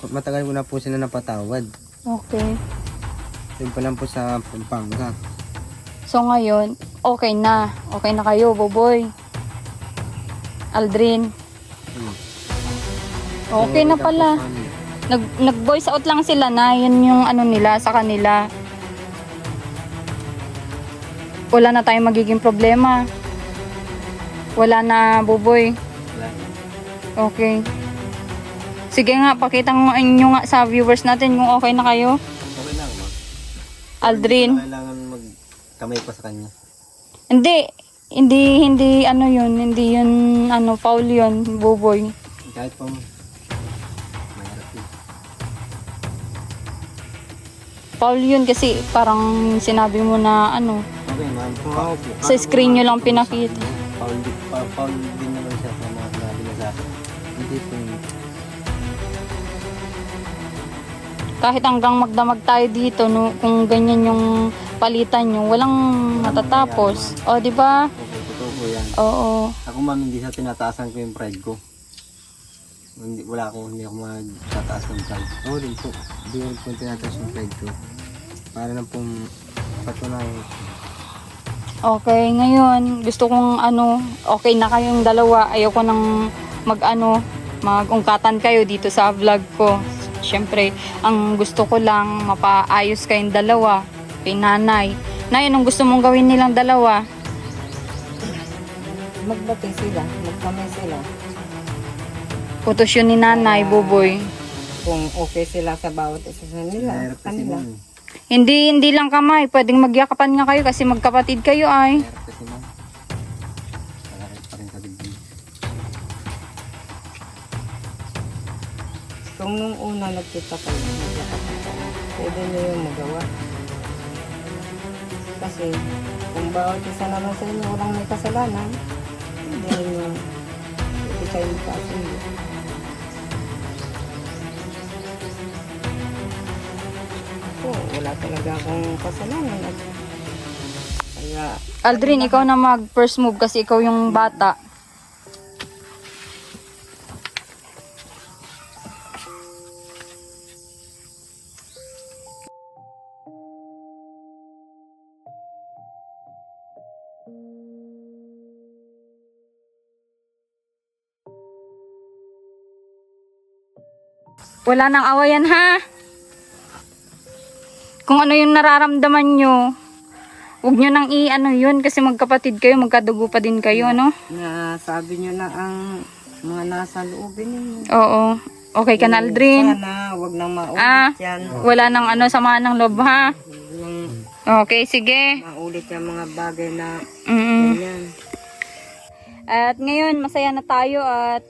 matagal ko na po sila napatawad. Okay. Yun pa lang po sa Pampanga. So ngayon, okay na. Okay na kayo, Boboy. Aldrin. Okay na pala. Nag-voice out lang sila na yun yung ano nila sa kanila. Wala na tayong magiging problema. Wala na, Buboy. Okay. Sige nga, pakita nyo nga sa viewers natin kung okay na kayo. Okay lang, ma. Aldrin. Kailangan magkamay pa sa kanya. Hindi ano yun, hindi yun ano, foul yun, Buboy. Kahit pa mahirap yun. Foul yun kasi parang sinabi mo na ano, Okay, ma'am. sa screen nyo lang pinakita. Paul din naman siya sa mga sinabi niya sa akin. Hindi po yun. Kahit hanggang magdamag tayo dito, no, kung ganyan yung palitan nyo, walang matatapos. O, di ba? Totoo po yan. Oo. Ako ma'am, hindi sa tinataasan ko yung pride ko. Hindi ako magtataas ng pride. Oo din po. Hindi ko po tinataas yung pride ko. Para lang pong patunayan. Okay, ngayon, gusto kong ano, okay na kayong dalawa. Ayoko nang mag-ungkatan kayo dito sa vlog ko. Siyempre, ang gusto ko lang, mapaayos kayong dalawa. Kay nanay. Nay, anong gusto mong gawin nilang dalawa? Magbati sila, magkamay sila. Putos yun ni nanay, Buboy. Kung okay sila sa bawat isa sa nila, Mahirap kasi kanila. ma'am. Hindi lang kamay. Pwedeng magyakapan nga kayo kasi magkapatid kayo ay. Mahirap kasi ma'am. Malaki pa rin sa dibdib. Kung nung una nagkita kayo, magyakapan kayo, pwede nyo yung magawa. Kasi kung bawat isa naman sa inyo walang may kasalanan, hindi kayo magkasundo. Ako, wala talaga akong kasalanan. Kaya, Aldrin, ikaw na mag first move kasi ikaw yung bata. Wala nang awayan ha. Kung ano yung nararamdaman nyo, huwag nyo nang i-ano yun kasi magkapatid kayo, magkadugo pa din kayo, no? na sabi nyo na ang mga nasa loobin ninyo. Oo. Okay ka na, Aldrin? Sana, wag nang maulit Ah, yan. wala nang ano, sama ng loob, ha? Yung Okay, sige. maulit yung mga bagay na Mm. yan. At ngayon, masaya na tayo at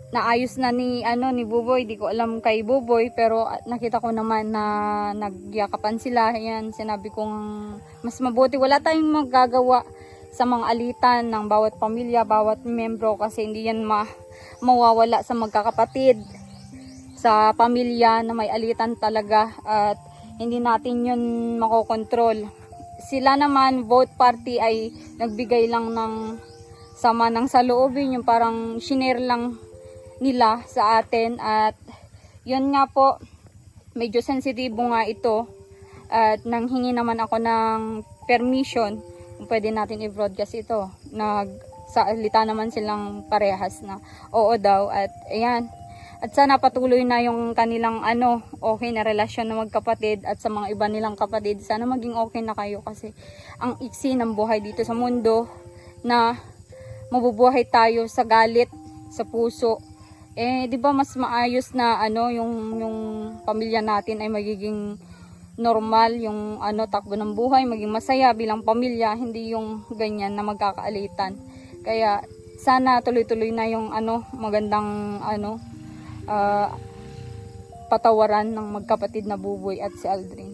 naayos na ni Buboy. Di ko alam kay Buboy pero nakita ko naman na nagyakapan sila. Ayan, sinabi kong mas mabuti wala tayong magagawa sa mga alitan ng bawat pamilya, bawat membro kasi hindi yan mawawala sa magkakapatid, sa pamilya na may alitan talaga at hindi natin yun makokontrol. Sila naman, vote party ay nagbigay lang ng sama ng saloobin, yung parang shinare lang nila sa atin at yun nga po, medyo sensitibo nga ito at nanghingi naman ako ng permission kung pwede natin i-broadcast ito. Nagsalita naman silang parehas na oo daw at ayan. At sana patuloy na yung kanilang okay na relasyon na magkapatid at sa mga iba nilang kapatid. Sana maging okay na kayo kasi ang iksi ng buhay dito sa mundo na mabubuhay tayo sa galit, sa puso. Di ba mas maayos na yung pamilya natin ay magiging normal, yung takbo ng buhay, maging masaya bilang pamilya, hindi yung ganyan na magkakaalitan. Kaya sana tuloy-tuloy na yung magandang patawaran ng magkapatid na Buboy at si Aldrin.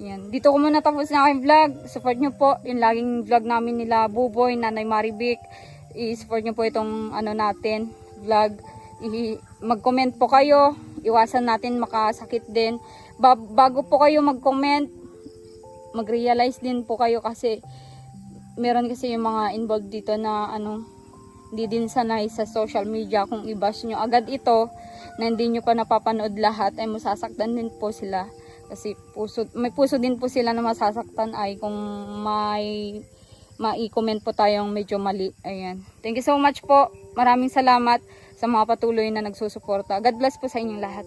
Yan. Dito ko muna tapos na aking vlog. Support nyo po yung laging vlog namin nila Buboy, Nanay Marivic. I-support nyo po itong natin vlog. Mag-comment po kayo. Iwasan natin makasakit din. Bago po kayo mag-comment, mag-realize din po kayo kasi meron kasi yung mga involved dito na hindi din sanay sa social media. Kung i-bash nyo agad ito na hindi nyo pa napapanood lahat ay masasaktan din po sila kasi may puso din po sila na masasaktan ay kung mai-comment po tayong medyo mali. Ayan. Thank you so much po. Maraming salamat sa mga patuloy na nagsusuporta. God bless po sa inyong lahat.